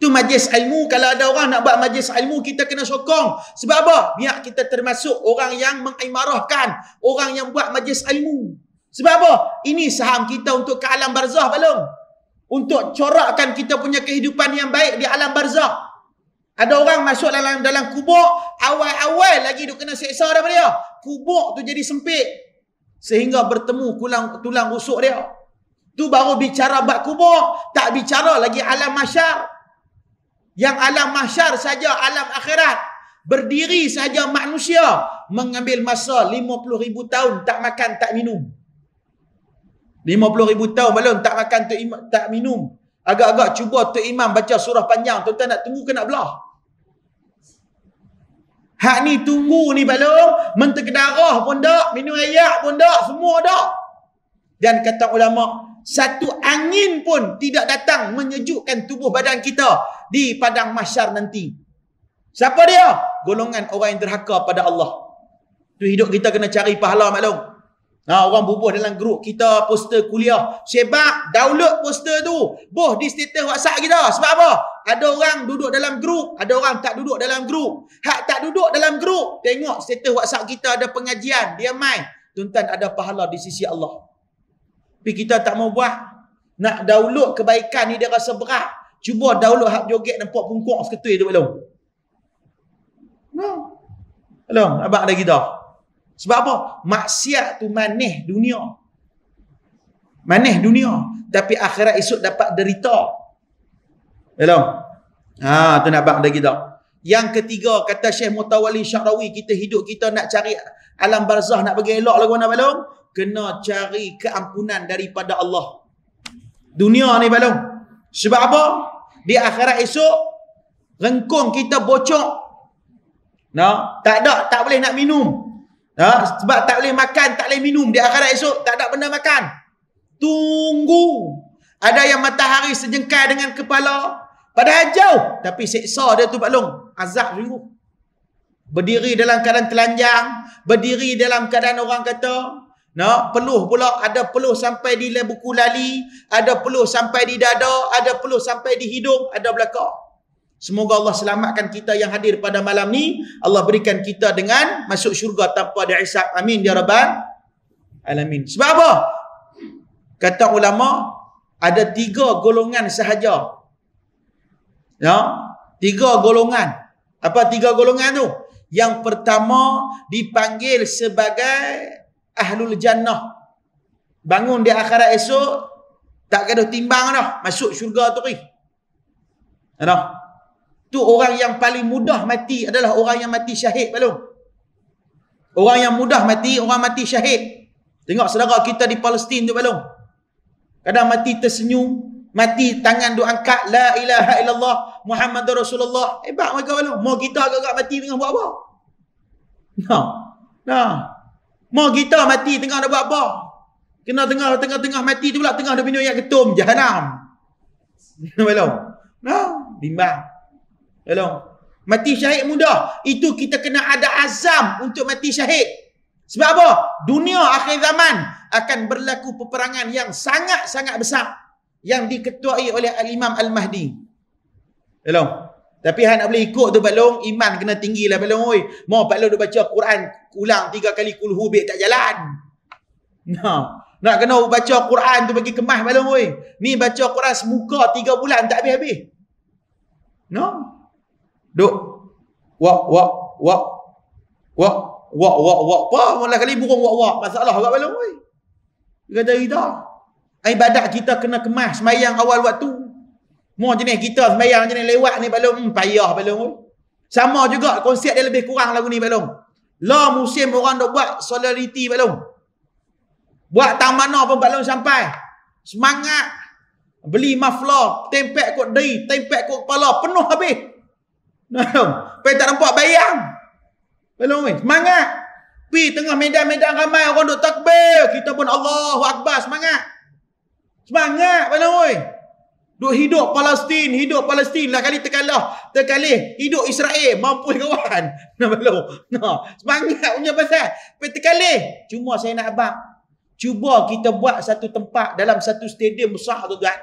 Tu majlis ilmu, kalau ada orang nak buat majlis ilmu, kita kena sokong. Sebab apa? Biar kita termasuk orang yang mengimarahkan, orang yang buat majlis ilmu. Sebab apa? Ini saham kita untuk ke alam barzah belum? Untuk corakkan kita punya kehidupan yang baik di alam barzah. Ada orang masuk dalam kubur, awal-awal lagi duk kena seksa daripada dia. Kubur tu jadi sempit sehingga bertemu tulang rusuk dia. Tu baru bicara bab kubur, tak bicara lagi alam mahsyar. Yang alam mahsyar saja, alam akhirat, berdiri saja manusia mengambil masa 50,000 tahun tak makan tak minum. 50,000 tahun belum tak makan tak minum. Agak-agak cuba Tok Imam baca surah panjang, tuan-tuan nak tunggu ke nak belah? Hak ni tunggu ni belum, mentek darah pun tak, minum air pun tak, semua tak. Dan kata ulama, satu angin pun tidak datang menyejukkan tubuh badan kita di padang mahsyar nanti. Siapa dia? Golongan orang yang derhaka pada Allah. Tu hidup kita kena cari pahala maklum. Orang bubuh dalam grup kita poster kuliah. Sebab download poster tu, boh di status WhatsApp kita. Sebab apa? Ada orang duduk dalam grup, ada orang tak duduk dalam grup. Hak tak duduk dalam grup, tengok status WhatsApp kita ada pengajian, dia main. Tuan-tuan ada pahala di sisi Allah. Tapi kita tak mau buat. Nak download kebaikan ni dia rasa berat. Cuba download hak joget nampak pungkuk seketui tu belum? Belum, abang ada kita. Sebab apa? Maksiat tu manis dunia. Manis dunia. Tapi akhirat esok dapat derita. Belum? Tu nak abang ada kita. Yang ketiga, kata Syekh Mutawalli Sya'rawi, kita hidup kita nak cari alam barzah, nak bagi elok lagu mana belum? Kena cari keampunan daripada Allah. Dunia ni belum. Sebab apa? Di akhirat esok, rengkung kita bocok. Tak boleh nak minum. Sebab tak boleh makan, tak boleh minum. Di akhirat esok, tak ada benda makan. Tunggu. Ada yang matahari sejengkal dengan kepala. Padahal jauh. Tapi seksa dia tu Pak Long. Azab sungguh. Berdiri dalam keadaan telanjang. Berdiri dalam keadaan orang kata, peluh pula, ada peluh sampai di buku lali, ada peluh sampai di dada, ada peluh sampai di hidung, ada belakang. Semoga Allah selamatkan kita yang hadir pada malam ni. Allah berikan kita dengan masuk syurga tanpa ada hisab. Amin ya rabbal alamin. Sebab apa? Kata ulama, ada 3 golongan sahaja. 3 golongan. Apa 3 golongan tu? Yang pertama dipanggil sebagai Ahlul Jannah. Bangun di akhirat esok, tak gaduh timbang dah. Masuk syurga tu. Tu orang yang paling mudah mati adalah orang yang mati syahid belum? Orang yang mudah mati, orang mati syahid. Tengok saudara kita di Palestin tu balong. Kadang mati tersenyum, mati tangan duk angkat, la ilaha illallah Muhammadur Rasulullah. Hebat mereka balong. Mau kita agak-agak mati tengah buat apa? Nah. Mau kita mati tengah nak buat apa? Kena tengah mati tu pula tengah ada minum yang ketum jahanam. Balong. Nah, bimbang. Balong. Mati syahid mudah. Itu kita kena ada azam untuk mati syahid. Sebab apa? Dunia akhir zaman akan berlaku peperangan yang sangat-sangat besar yang diketuai oleh Al-Imam Al-Mahdi. Balong. Tapi hang nak boleh ikut tu balong, iman kena tinggi lah balong oi. Mau balong dia baca Quran ulang 3 kali kulhu bek tak jalan. Nak kena baca Quran tu bagi kemas balong oi. Ni baca Quran semuka 3 bulan tak habis-habis. Duk wak apa malah kali burung wak masalah agak balong oi. Kata kita ibadat kita kena kemas sembahyang awal waktu. Mau jenis kita sembahyang jenis lewat ni balong payah balong oi. Sama juga konsep dia lebih kurang lagu ni balong. Lah musim orang dok buat solidariti balong. Buat tang mana pun balong sampai. Semangat. Beli muffler, tempek kot dahi, tempek kot kepala, penuh habis. Balong. Pai tak nampak bayang. Balong oi, semangat. Pi tengah medan-medan ramai orang duk takbir, kita pun Allahu Akbar semangat. Semangat balong oi. Duk hidup Palestin lah kali terkalih hidup Israel mampu kawan. Nah belum. Nah, semangat punya pasal. Terkalih. Cuma saya nak abang. Cuba kita buat satu tempat dalam satu stadium besar tuan-tuan.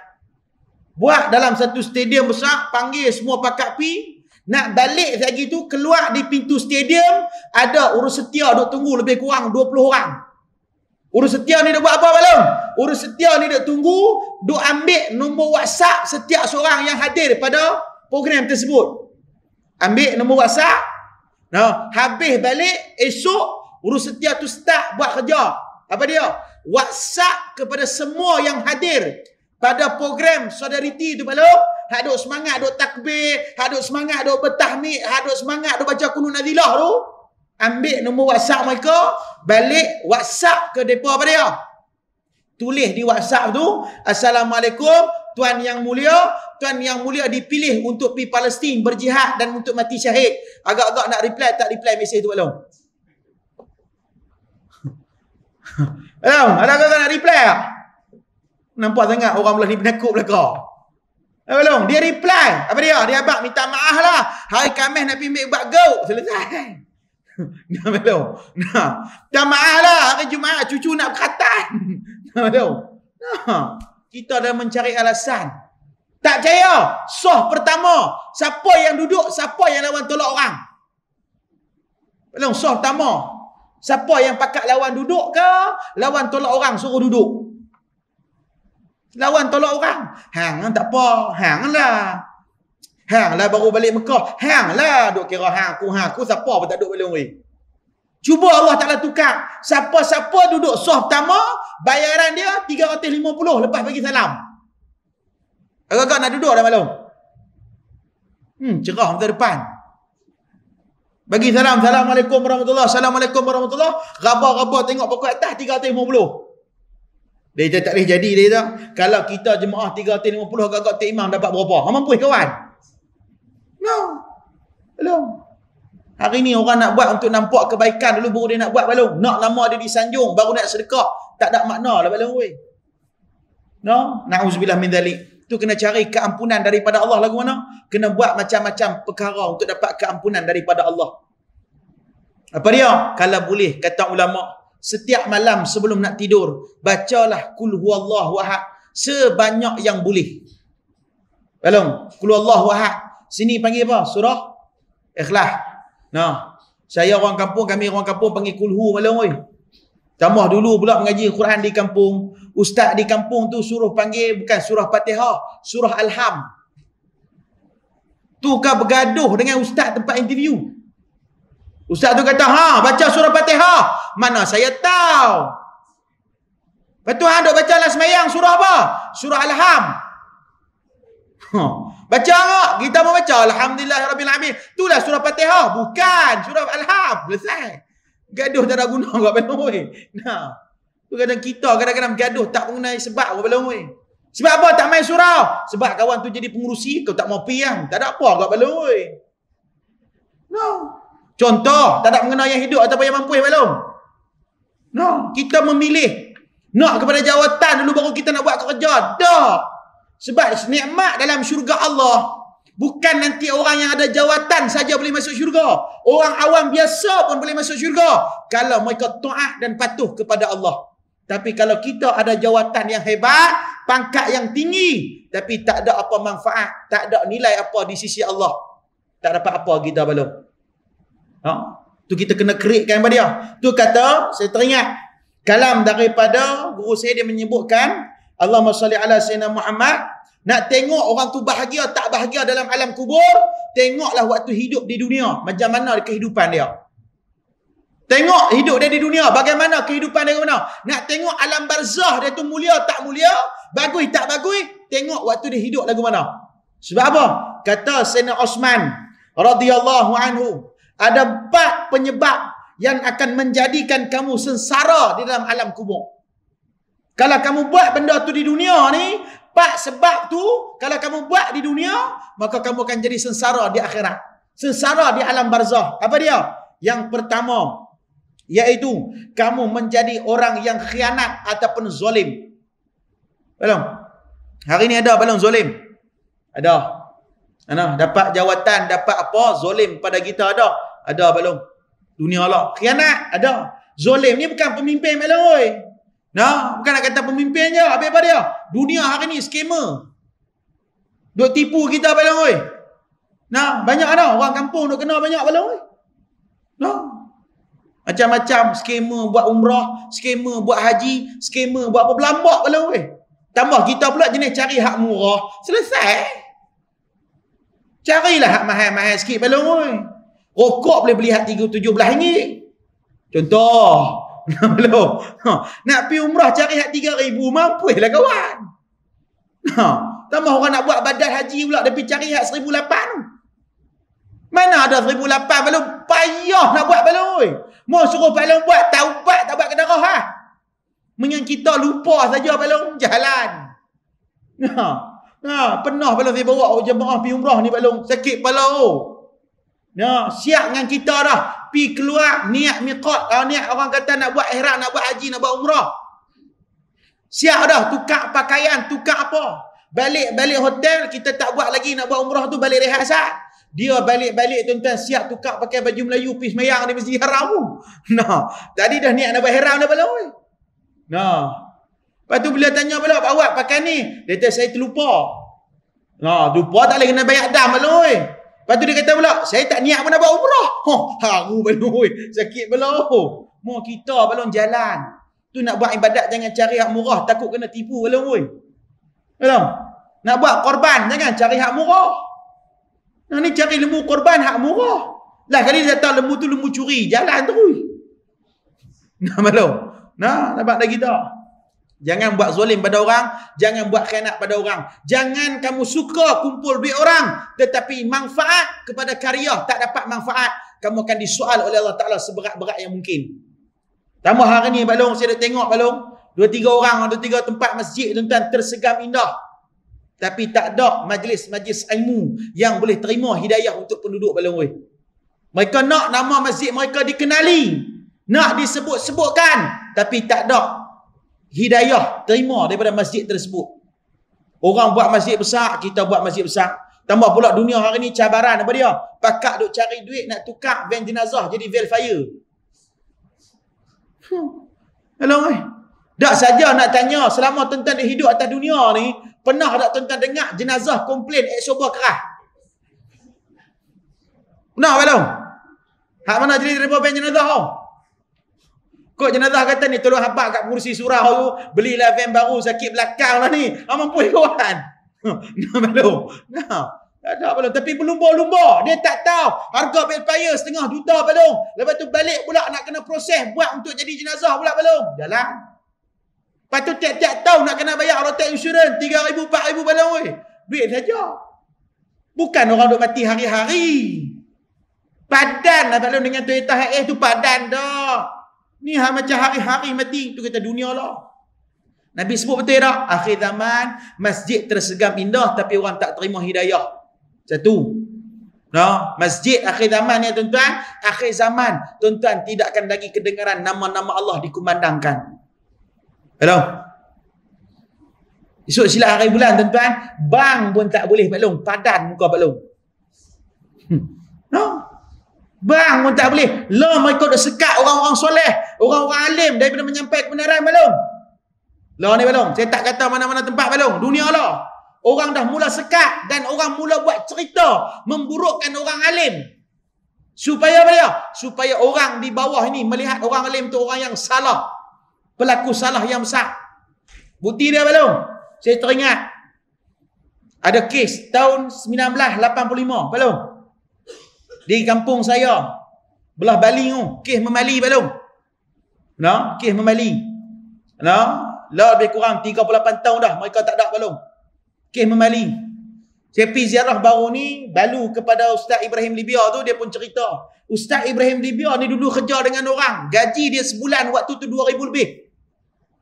Buat dalam satu stadium besar, panggil semua pakat pi, nak balik lagi tu keluar di pintu stadium ada urus setia duk tunggu lebih kurang 20 orang. Urus setia ni duk buat apa balong? Urus setia ni duk tunggu, duk ambil nombor WhatsApp setiap seorang yang hadir pada program tersebut. Ambil nombor WhatsApp. Nah, habis balik esok urus setia tu start buat kerja. Apa dia? WhatsApp kepada semua yang hadir pada program solidariti tu balong. Hak duk semangat duk takbir, hak duk semangat duk bertahmid, hak duk semangat duk baca kunut nazilah tu. Ambil nombor WhatsApp mereka, balik WhatsApp ke depa apa dia? Tulis di WhatsApp tu, Assalamualaikum, Tuan Yang Mulia dipilih untuk pergi Palestin berjihad dan untuk mati syahid. Agak-agak nak reply, tak reply mesej tu balong. Balong, ada agak-agak nak reply tak? Nampak sangat orang belah ni penakut belakang. Balong, dia reply. Apa dia? Dia abang minta maaf lah. Hari Khamis nak pergi buat gaut. Selesai. Nah belum. Nah, dah maaf lah hari Jumaat cucu nak berkhatan. Nah belum. Nah, kita dah mencari alasan. Tak percaya. Soh pertama, siapa yang duduk, siapa yang lawan tolak orang? Belum soh pertama. Siapa yang pakat lawan duduk ke, lawan tolak orang suruh duduk? Lawan tolak orang. Hang tak apa, hang lah. Hang lah baru balik Mekah. Hang lah duk kira hang aku siapa pun tak duk balong weh. Cuba Allah Taala tukar. Siapa-siapa duduk soh pertama, bayaran dia 350 lepas bagi salam. Agak-agak nak duduk dah balong. Cerah masa depan. Bagi salam, Assalamualaikum warahmatullahi, Assalamualaikum warahmatullahi. Raba-raba tengok pokok atas 350. Dia tak boleh jadi dia tak. Kalau kita jemaah 350 agak-agak tak imam dapat berapa? Mampu kawan? No. Belum. Hari ni orang nak buat untuk nampak kebaikan dulu baru dia nak buat balong. Nak lama dia disanjung baru nak sedekah. Tak ada makna lah balong weh. No. Na'udzubillah min dzalik. Tu kena cari keampunan daripada Allah lagu mana? Kena buat macam-macam perkara untuk dapat keampunan daripada Allah. Apa dia? Kalau boleh kata ulama, setiap malam sebelum nak tidur bacalah kul huwallahu ahad sebanyak yang boleh. Balong, kul huwallahu ahad. Sini panggil apa? Surah Ikhlas. Nah, kami orang kampung panggil kulhu balong oi. Tambah dulu pula mengaji Quran di kampung. Ustaz di kampung tu suruh panggil bukan surah Fatihah, surah Alham. Tu kau bergaduh dengan ustaz tempat interview. Ustaz tu kata, baca surah Fatihah. Mana saya tahu. Lepas tu duk baca lah semayang surah apa? Surah Alham. Baca tak? Kita mau baca Alhamdulillahirrabbilalamin. Itulah surah Fatihah. Bukan surah Alham. Selesai. Gaduh tak ada guna kat baloi. Nah. Tu kadang kita kadang-kadang bergaduh tak mengenai sebab apa balong weh. Sebab apa tak main surau? Sebab kawan tu jadi pengurusi, kau tak mau pergi kan? Tak ada apa kat balong weh. No. Contoh, tak ada mengenai yang hidup ataupun yang mampu balong. No, kita memilih nak kepada jawatan dulu baru kita nak buat kerja. Dah. Sebab nikmat dalam syurga Allah bukan nanti orang yang ada jawatan saja boleh masuk syurga. Orang awam biasa pun boleh masuk syurga kalau mereka taat dan patuh kepada Allah. Tapi kalau kita ada jawatan yang hebat, pangkat yang tinggi, tapi tak ada apa manfaat, tak ada nilai apa di sisi Allah, tak dapat apa kita balong. Tu kita kena kerikkan pada dia. Tu kata, saya teringat kalam daripada guru saya, dia menyebutkan, Allahumma salli ala sayyidina Muhammad, nak tengok orang tu bahagia tak bahagia dalam alam kubur, tengoklah waktu hidup di dunia, macam mana kehidupan dia. Tengok hidup dia di dunia, bagaimana kehidupan dia mana. Nak tengok alam barzah dia tu mulia tak mulia, bagus tak bagus, tengok waktu dia hidup lagu mana. Sebab apa? Kata Sayyidina Osman radhiyallahu anhu, ada 4 penyebab yang akan menjadikan kamu sengsara di dalam alam kubur. Kalau kamu buat benda tu di dunia ni, 4 sebab tu kalau kamu buat di dunia, maka kamu akan jadi sengsara di akhirat. Sengsara di alam barzah. Apa dia? Yang pertama, iaitu kamu menjadi orang yang khianat ataupun zalim. Balong. Hari ni ada balong zalim. Ada. Dapat jawatan, dapat apa, zalim pada kita ada. Ada balong. Dunia lah. Khianat ada. Zalim ni bukan pemimpin balong oi. Nah, bukan nak kata pemimpin je. Habis apa dia? Dunia hari ni skamer. Duk tipu kita balong oi. Nah, banyak ada orang kampung duk kena banyak balong oi. Nah. Macam-macam skamer buat umrah, skamer buat haji, skamer buat apa, berlambak balong weh. Tambah kita pula jenis cari hak murah, selesai. Carilah hak mahal-mahal sikit balong weh. Rokok boleh beli hak RM17. Contoh, balong. Nak pergi umrah cari hak RM3,000, mampulah kawan. Tambah orang nak buat badal haji pula, dia pergi cari hak RM1,800. Mana ada RM1,800 balong, payah nak buat balong weh. Mau suruh balong buat, taubat tak buat kedarah ha. Menyan kita lupa saja balong jalan. Pernah balong saya bawa jemaah pergi umrah ni balong, sakit kepala oh. Siap dengan kita dah. Pergi keluar niat miqat, niat orang kata nak buat ihram, nak buat haji, nak buat umrah. Siap dah, tukar pakaian, tukar apa. Balik hotel, kita tak buat lagi nak buat umrah tu, balik rehat sat. Dia balik tuan-tuan siap tukar pakai baju Melayu pergi semayang di Masjid Haram. Tadi dah niat nak buat ihram dah balong. Lepas tu bila tanya pula awak pakai ni, dia kata saya terlupa. Lupa tak boleh kena bayar dam balong. Lepas tu dia kata pula, saya tak niat pun nak buat umrah. Haru balong, sakit balong. Mau kita balong jalan. Tu nak buat ibadat jangan cari hak murah, takut kena tipu balong. Balong. Nak buat korban jangan cari hak murah. Ni cari lembu korban hak murah. Lah kali dia datang lembu tu lembu curi, jalan terus. Balong. Nampak dah kita. Jangan buat zalim pada orang, jangan buat khianat pada orang. Jangan kamu suka kumpul duit orang, tetapi manfaat kepada karya tak dapat manfaat, kamu akan disoal oleh Allah Taala seberat-berat yang mungkin. Tambah hari ni balong saya dah tengok balong, 2-3 orang, 2-3 tempat masjid tuan-tuan tersegam indah. Tapi tak ada majlis-majlis ilmu yang boleh terima hidayah untuk penduduk balong weh. Mereka nak nama masjid mereka dikenali, nak disebut-sebutkan, tapi tak ada hidayah terima daripada masjid tersebut. Orang buat masjid besar, kita buat masjid besar. Tambah pula dunia hari ni cabaran apa dia? Pakak duk cari duit nak tukar van jenazah jadi van fire. Balong weh. Tak saja nak tanya, selama tuan-tuan dia hidup atas dunia ni, pernah tak tuan-tuan dengar jenazah komplain eksoba keras? Pernah balong? Hak mana jadi daripada van jenazah tau? Kok jenazah kata ni tolong habaq kat kursi surau tu, belilah van baru sakit belakang lah ni. Mampu kawan. Balong. Tak ada balong. Tapi berlumba-lumba. Dia tak tahu. Harga bed fire $500,000 balong. Lepas tu balik pula nak kena proses buat untuk jadi jenazah pula balong. Jalan. Lepas tu tiap-tiap tahun nak kena bayar rotek insurans $3,000, $4,000 balong weh. Duit saja. Bukan orang duk mati hari-hari. Padan lah balong dengan Toyota HS tu padan dah. Ni macam hari-hari mati. Tu kata dunia lah. Nabi sebut betul tak? Akhir zaman, masjid tersegam indah tapi orang tak terima hidayah. Satu. No, masjid akhir zaman ni tuan-tuan, akhir zaman tuan-tuan tidak akan lagi kedengaran nama-nama Allah dikumandangkan. Hello. Esok silap hari bulan tuan-tuan, bang pun tak boleh Pak Long, padan muka Pak Long. No. Bang pun tak boleh. Lah mereka dah sekat orang-orang soleh, orang-orang alim daripada menyampaikan kebenaran Pak Long. Lah ni Pak Long, saya tak kata mana-mana tempat Pak Long, dunia lah. Orang dah mula sekat dan orang mula buat cerita memburukkan orang alim. Supaya apa dia? Supaya orang di bawah ini melihat orang alim tu orang yang salah. Pelaku salah yang besar. Bukti dia Pak Long. Saya teringat ada kes tahun 1985 Pak Long. Di kampung saya belah Bali tu, kes memali Pak Long. Nah, kes memali. Nah, lebih kurang 38 tahun dah mereka tak ada Pak Long. Kes memali. Saya pergi ziarah baru ni, balu kepada Ustaz Ibrahim Libya tu, dia pun cerita. Ustaz Ibrahim Libya ni dulu kerja dengan orang. Gaji dia sebulan waktu tu 2,000 lebih.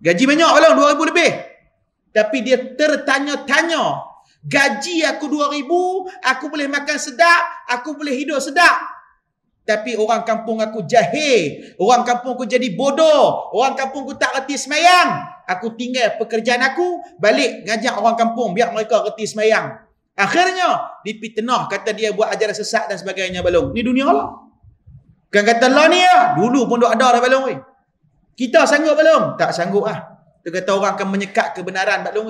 Gaji banyak Pak Long, 2,000 lebih. Tapi dia tertanya-tanya. Gaji aku 2,000, aku boleh makan sedap, aku boleh hidup sedap. Tapi orang kampung aku jahil. Orang kampung aku jadi bodoh. Orang kampung aku tak reti semayang. Aku tinggal pekerjaan aku, balik ngajak orang kampung biar mereka reti semayang. Akhirnya dipitnah, kata dia buat ajaran sesat dan sebagainya Balong. Ni dunia lah. Kan kata lah ni lah. Dulu pun duk ada dah Balong. Kita sanggup Balong? Tak sanggup lah. Dia kata orang akan menyekat kebenaran Balong.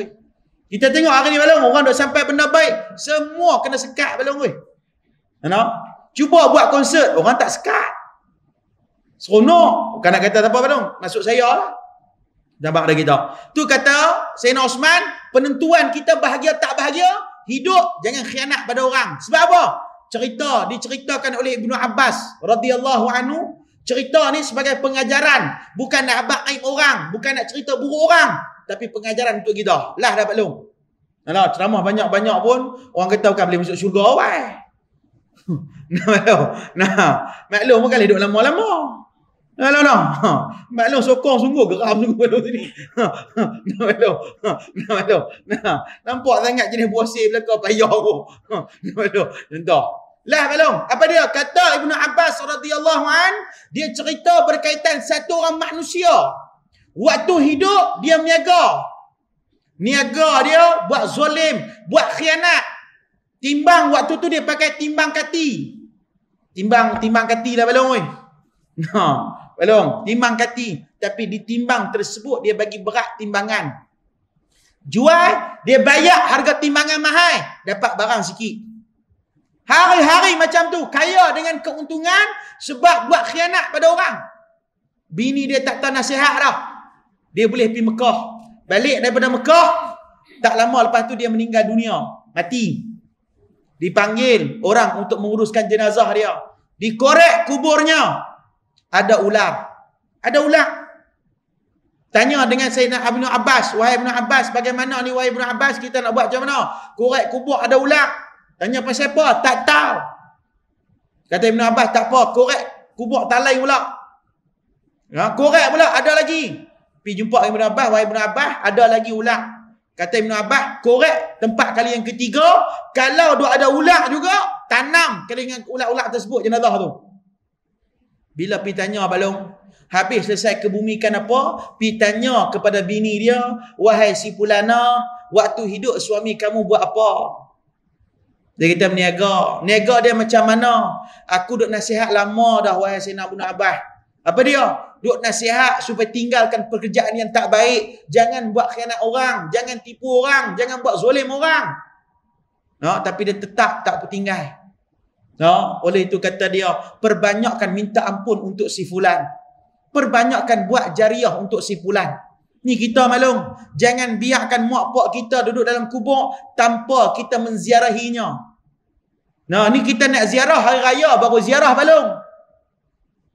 Kita tengok hari ni Balong, orang duk sampai benda baik, semua kena sekat Balong. Cuba buat konsert, orang tak sekat. Seronok. Bukan nak kata apa Balong? Maksud saya lah. Nampak ada kita. Tu kata Sayyidina Osman, penentuan kita bahagia tak bahagia, hidup jangan khianat pada orang. Sebab apa? Diceritakan oleh Ibnu Abbas radhiyallahu anhu. Cerita ni sebagai pengajaran, bukan nak abak aib orang, bukan nak cerita buruk orang, tapi pengajaran untuk kita. Lah dah Pak Long. Nah, ceramah banyak-banyak pun orang kata bukan boleh masuk syurga wai. Maklum bukan hidup lama-lama. Maklum sokong sungguh, geram sungguh Maklum sini. Maklum. Nampak sangat jenis buasir belakang payah aku. Maklum. Contoh. Lah Maklum. Apa dia? Kata Ibnu Abbas radhiyallahu an, dia cerita berkaitan satu orang manusia. Waktu hidup dia meniaga. Niaga dia buat zalim, buat khianat. Timbang waktu tu dia pakai timbang kati. Timbang kati lah Balong oi. Balong, timbang kati. Tapi di timbang tersebut dia bagi berat timbangan. Jual, dia bayar harga timbangan mahal, dapat barang sikit. Hari-hari macam tu, kaya dengan keuntungan sebab buat khianat pada orang. Bini dia tak tahu nasihat dah. Dia boleh pergi Mekah. Balik daripada Mekah, tak lama lepas tu dia meninggal dunia, mati. Dipanggil orang untuk menguruskan jenazah dia. Dikorek kuburnya. Ada ular. Tanya dengan Sayyidina Ibnu Abbas. Wahai Ibnu Abbas, bagaimana ni wahai Ibnu Abbas? Kita nak buat macam mana? Korek kubur ada ular. Tanya pasal apa? Tak tahu. Kata Ibnu Abbas, tak apa. Korek kubur talai pula. Korek pula, ada lagi. Pergi jumpa Ibnu Abbas. Wahai Ibnu Abbas, ada lagi ular. Kata Ibnu Abbas, korek tempat kali yang ketiga. Kalau ada ular juga, tanam kali dengan ular-ular tersebut jenazah tu. Bila pergi tanya Balong, habis selesai kebumikan apa, pergi tanya kepada bini dia, wahai si Pulana, waktu hidup suami kamu buat apa? Dia kata berniaga. Niaga dia macam mana? Aku duk nasihat lama dah wahai Sayyidina Ibnu Abbas. Apa dia? Duk nasihat supaya tinggalkan pekerjaan yang tak baik. Jangan buat khianat orang. Jangan tipu orang. Jangan buat zalim orang. Tapi dia tetap tak bertinggal. Oleh itu kata dia, perbanyakkan minta ampun untuk si fulan. Perbanyakkan buat jariah untuk si fulan. Ni kita Malung. Jangan biarkan mak pak kita duduk dalam kubur tanpa kita menziarahinya. Ni kita nak ziarah hari raya baru ziarah Balong.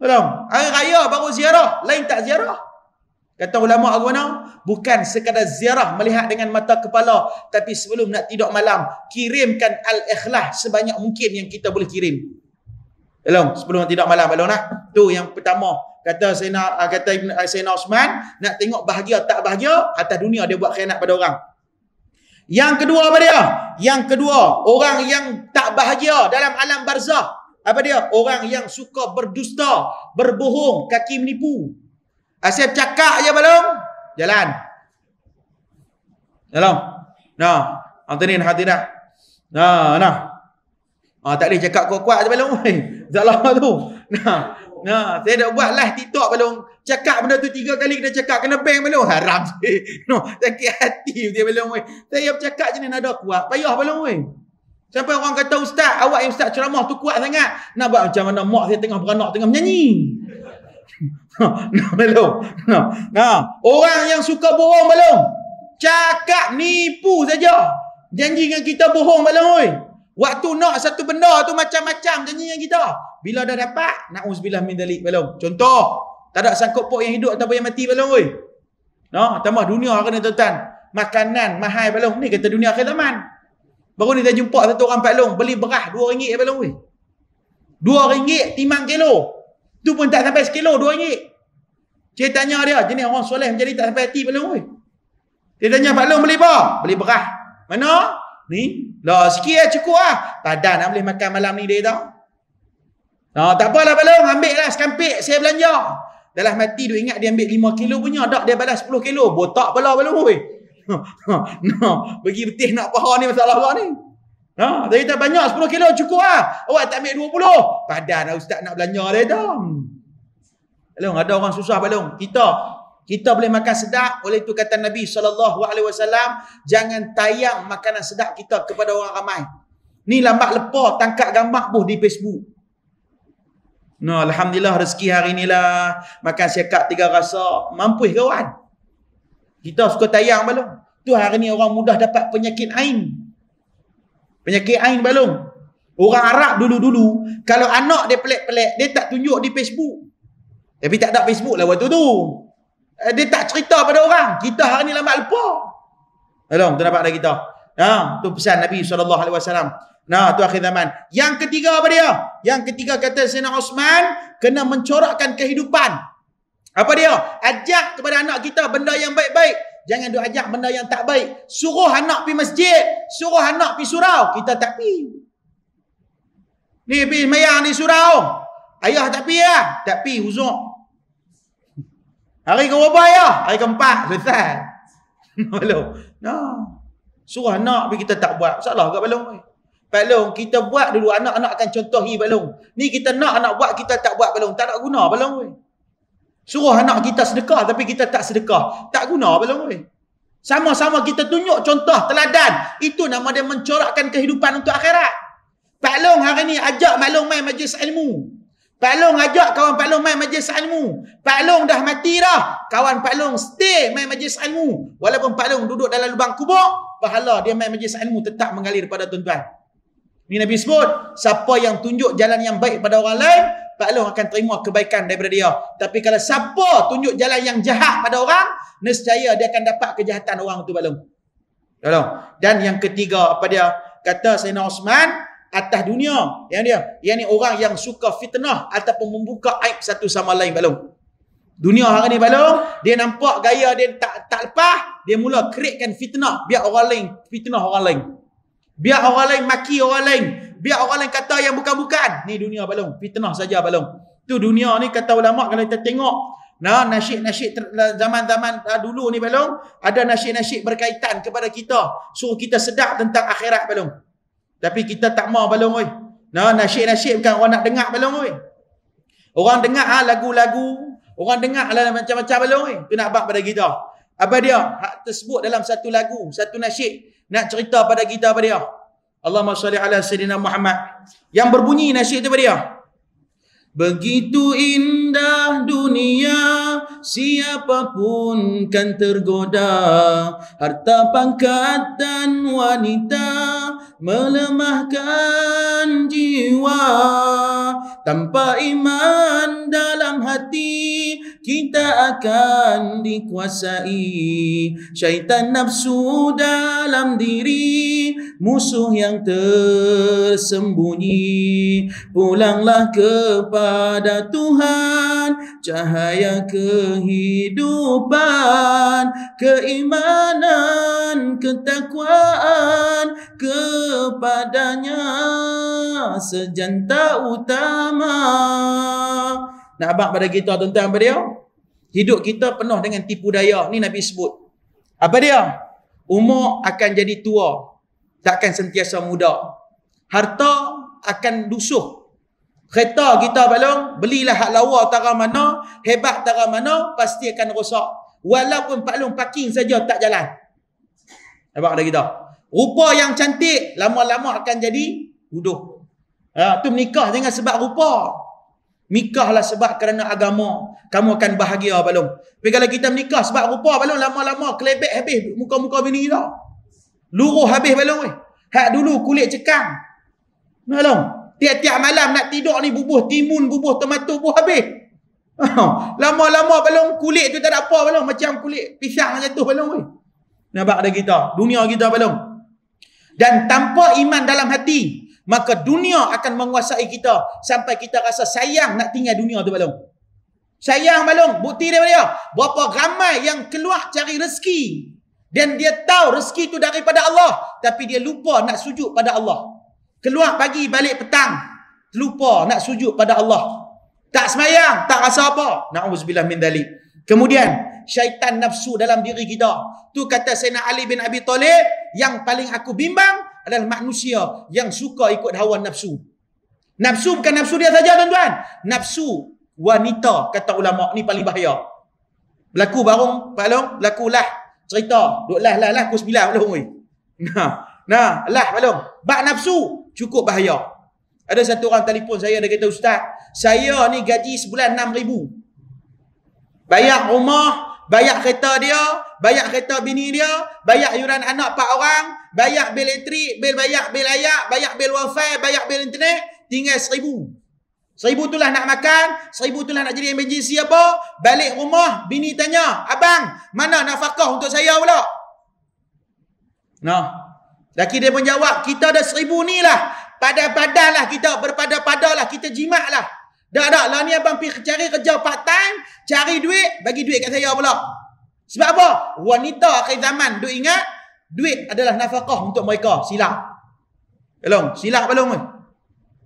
Hari raya baru ziarah, lain tak ziarah. Kata ulama agama, bukan sekadar ziarah melihat dengan mata kepala, tapi sebelum nak tidur malam, kirimkan al-ikhlas sebanyak mungkin yang kita boleh kirim. Sebelum nak tidur malam, tu yang pertama Kata Sayyidina Osman, nak tengok bahagia tak bahagia, atas dunia dia buat khianat pada orang. Yang kedua apa dia? Yang kedua, orang yang tak bahagia dalam alam barzah. Apa dia? Orang yang suka berdusta, berbohong, kaki menipu. Asyik cakap je belum? Jalan. Nah, hadirin hadirat. Nah. Tak boleh cakap kuat-kuat je belum. Salah tu. Nah, saya dah buat live TikTok belum. Cakap benda tu 3 kali kena cakap, kena bang belum. Haram. Sakit hati dia belum. Saya bercakap je ni nada kuat. Payah belum. Sampai orang kata, ustaz, awak yang ustaz ceramah tu kuat sangat. Nak buat macam mana mak saya tengah beranak, tengah menyanyi. Belum. Orang yang suka bohong belum. Cakap nipu saja. Janji dengan kita bohong belum. Waktu nak satu benda tu macam-macam janji dengan kita. Bila dah dapat, na'uzubillah min dzalik belum. Contoh, tak ada sangkut pauk yang hidup ataupun yang mati belum. Tambah dunia hari ni tuan-tuan. Makanan mahal belum. Ni kata dunia akhir zaman. Baru ni saya jumpa satu orang Pak Long beli beras RM2 belum. RM2 timang kilo. Tu pun tak sampai sekilo, RM2. Saya tanya dia, jenis orang soleh menjadi tak sampai hati belum. Dia tanya, Pak Long beli apa? Beli beras. Mana? Ni. Lah sikit cukup lah. Tak ada nak boleh makan malam ni dia tahu. Tak apalah Pak Long, ambil lah sekampik saya belanja. Dalam hati dia ingat dia ambil 5 kilo punya, tak dia balas 10 kilo. Botak pula Pak Long. Bagi betih nak paha ni masalah apa ni. Dia kata banyak 10 kilo cukup lah. Awak tak ambil 20. Padan lah ustaz nak belanja dia tahu. Pak Long, ada orang susah Pak Long. Kita boleh makan sedap. Oleh itu kata Nabi SAW, jangan tayang makanan sedap kita kepada orang ramai. Ni lambat lepas tangkap gambar buh di Facebook. Alhamdulillah rezeki hari ni lah. Makan siakak 3 rasa. Mampu kawan. Kita suka tayang belum. Tu hari ni orang mudah dapat penyakit ain. Penyakit ain belum. Orang Arab dulu-dulu, kalau anak dia pelik-pelik, dia tak tunjuk di Facebook. Tapi tak ada Facebook lah waktu tu. Dia tak cerita pada orang. Kita hari ni lambat lupa. Tolong, tu nampak dah kita. Tu pesan Nabi SAW. Tu akhir zaman. Yang ketiga apa dia? Yang ketiga kata Sayyidina Osman, kena mencorakkan kehidupan. Apa dia? Ajak kepada anak kita benda yang baik-baik. Jangan duk ajak benda yang tak baik. Suruh anak pergi masjid. Suruh anak pergi surau. Kita tak pergi. Ni pergi mayang di surau. Ayah tak pergi lah. Tak pergi, huzuk. Hari ke-berapa ya? Hari ke-4. Selesai. Belum. Suruh anak pergi kita tak buat. Salah ke belum? Pak Long, kita buat dulu, anak-anak akan contohi Pak Long. Ni kita nak anak buat, kita tak buat Pak Long. Tak ada guna Pak Long. Suruh anak kita sedekah tapi kita tak sedekah. Tak guna Pak Long. Sama-sama kita tunjuk contoh teladan. Itu nama dia mencorakkan kehidupan untuk akhirat. Pak Long hari ni ajak Pak Long main majlis ilmu. Pak Long ajak kawan Pak Long main majlis ilmu. Pak Long dah mati dah. Kawan Pak Long stay main majlis ilmu. Walaupun Pak Long duduk dalam lubang kubur, pahala dia main majlis ilmu tetap mengalir pada tuan-tuan. Ni Nabi sebut, siapa yang tunjuk jalan yang baik pada orang lain, Pak Long akan terima kebaikan daripada dia. Tapi kalau siapa tunjuk jalan yang jahat pada orang, nescaya dia akan dapat kejahatan orang itu Pak Long. Tolong. Dan yang ketiga apa dia? Kata Sayyidina Osman, atas dunia yang ni orang yang suka fitnah ataupun membuka aib satu sama lain Pak Long. Dunia hari ni Pak Long, dia nampak gaya dia tak lepas, dia mula createkan fitnah, biar orang lain fitnah orang lain. Biar orang lain maki orang lain, biar orang lain kata yang bukan-bukan. Ni dunia Pak Long, fitnah saja Pak Long. Tu dunia ni kata ulama kalau kita tengok, nasyid-nasyid zaman-zaman dulu ni Pak Long, ada nasyid-nasyid berkaitan kepada kita, suruh kita sedar tentang akhirat Pak Long. Tapi kita tak mau Pak Long oi. Nasyid-nasyid bukan orang nak dengar Pak Long oi. Orang dengar lagu-lagu, orang dengar macam-macam Pak Long oi. Tu nak bab pada kita. Apa dia? Hak tersebut dalam satu lagu, satu nasyid nak cerita pada kita apa dia? Allahumma salli ala Sayyidina Muhammad. Yang berbunyi nasyid itu apa dia? Begitu indah dunia, siapapun kan tergoda. Harta pangkat dan wanita melemahkan jiwa. Tanpa iman dalam hati, kita akan dikuasai syaitan nafsu dalam diri, musuh yang tersembunyi. Pulanglah kepada Tuhan, cahaya kehidupan, keimanan, ketakwaan, kepadanya sejanta utama. Nak abang pada kita tuan-tuan apa dia? Hidup kita penuh dengan tipu daya. Ni Nabi sebut. Apa dia? Umur akan jadi tua, takkan sentiasa muda. Harta akan dusuh. Kereta kita balong, belilah hak lawa tara mana, hebat tara mana, pasti akan rosak. Walaupun paklong parking saja tak jalan. Abang ada kita. Rupa yang cantik lama-lama akan jadi bodoh. Tu menikah jangan sebab rupa. Nikahlah sebab kerana agama. Kamu akan bahagia balong. Tapi kalau kita menikah sebab rupa balong, lama-lama kelebek habis muka-muka bini kita. Luruh habis balong. Hak dulu kulit cekang. Balong. Tiap-tiap malam nak tidur ni bubuh timun, bubuh tomato, bubuh habis. Lama-lama balong kulit tu tak ada apa balong, macam kulit pisang jatuh balong. Nampak ada kita, dunia kita balong. Dan tanpa iman dalam hati, maka dunia akan menguasai kita sampai kita rasa sayang nak tinggal dunia tu balong. Sayang balong. Bukti dia berapa ramai yang keluar cari rezeki dan dia tahu rezeki tu daripada Allah, tapi dia lupa nak sujud pada Allah. Keluar pagi balik petang, lupa nak sujud pada Allah. Tak semayang, tak rasa apa. Na'udzubillah min dzalik. Kemudian syaitan nafsu dalam diri kita. Tu kata Sayyidina Ali bin Abi Talib, yang paling aku bimbang adalah manusia yang suka ikut hawa nafsu. Nafsu bukan nafsu dia saja tuan-tuan. Nafsu wanita, kata ulama, ni paling bahaya. Berlaku barung, balong, berlakulah cerita. Duk lah aku 9 balong oi. Nah, lah balong. Bak nafsu cukup bahaya. Ada satu orang telefon saya, dia kata, "Ustaz, saya ni gaji sebulan 6,000. Bayar rumah, bayar kereta dia, bayar kereta bini dia, bayar yuran anak 4 orang, bayar bil elektrik, bayar bil air, bayar bil wifi, bayar bil internet, tinggal 1,000. 1,000 tu lah nak makan, 1,000 tu lah nak jadi emergency apa. Balik rumah, bini tanya, abang, mana nafkah untuk saya pula? Nah, laki dia pun jawab, kita ada 1,000 ni lah, padan-padan lah kita, berpada-pada lah, kita jimat lah. Dah lah ni abang pergi cari kerja part time, cari duit, bagi duit kat saya pula. Sebab apa? Wanita akhir zaman, duk ingat, duit adalah nafkah untuk mereka. Silap. Belum? Silap belum?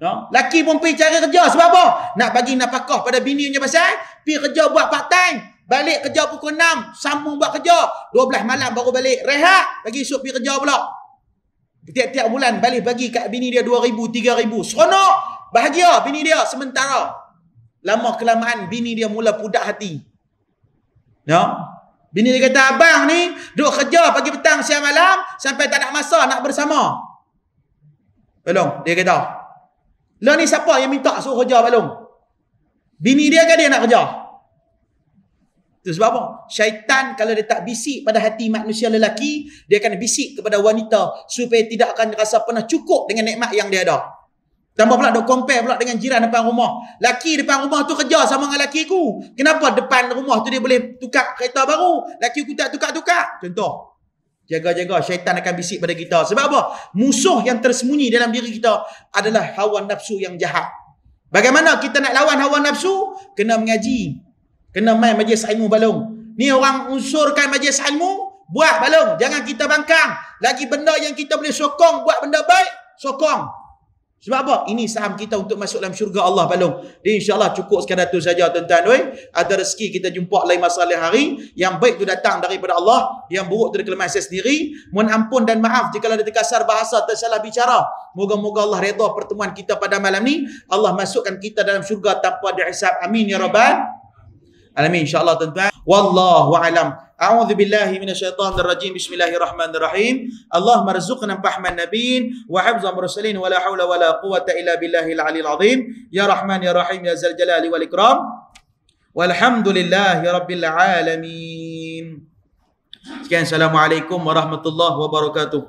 No? Laki pun pergi cari kerja. Sebab apa? Nak bagi nafkah pada bini punya pasal. Pergi kerja buat part time. Balik kerja pukul 6. Sambung buat kerja. 12 malam baru balik. Rehat. Bagi esok pergi kerja pula. Tiap-tiap bulan balik bagi kat bini dia 2,000, 3,000. Seronok. Bahagia bini dia sementara. Lama kelamaan bini dia mula pudak hati. No? Bini dia kata, abang ni duduk kerja pagi petang siang malam sampai tak nak masa nak bersama. Belum? Dia kata. Lah ni siapa yang minta suruh kerja belum? Bini dia ke dia nak kerja? Itu sebab apa? Syaitan kalau dia tak bisik pada hati manusia lelaki, dia akan bisik kepada wanita supaya tidak akan rasa pernah cukup dengan nikmat yang dia ada. Tambah pula duk compare pula dengan jiran depan rumah. Laki depan rumah tu kerja sama dengan laki ku. Kenapa depan rumah tu dia boleh tukar kereta baru? Laki ku tak tukar-tukar. Contoh. Jaga-jaga, syaitan akan bisik pada kita. Sebab apa? Musuh yang tersembunyi dalam diri kita adalah hawa nafsu yang jahat. Bagaimana kita nak lawan hawa nafsu? Kena mengaji. Kena main majlis ilmu balong. Ni orang unsurkan majlis ilmu, buat balong. Jangan kita bangkang. Lagi benda yang kita boleh sokong, buat benda baik, sokong. Sebab apa? Ini saham kita untuk masuk dalam syurga Allah balong. Dia insyaAllah cukup sekadar tu saja tuan-tuan. Ada rezeki kita jumpa lain masa lain hari. Yang baik tu datang daripada Allah. Yang buruk tu kelemahan saya sendiri. Mohon ampun dan maaf jika ada terkasar bahasa, tersalah bicara. Moga-moga Allah redha pertemuan kita pada malam ni. Allah masukkan kita dalam syurga tanpa dihisab. Amin ya rabbal alamin. InsyaAllah tuan-tuan. Wallahu a'lam. A'udzu billahi minasyaitonir rajim. Bismillahirrahmanirrahim. Allahumma rzuqna fahman nabiyyin wa hifdza mursalin wa la haula wa la quwwata illa billahil aliyil azim. Ya Rahman ya Rahim ya Zal Jalali wal Ikram. Walhamdulillahi rabbil alamin. Sekian, assalamualaikum warahmatullahi wabarakatuh.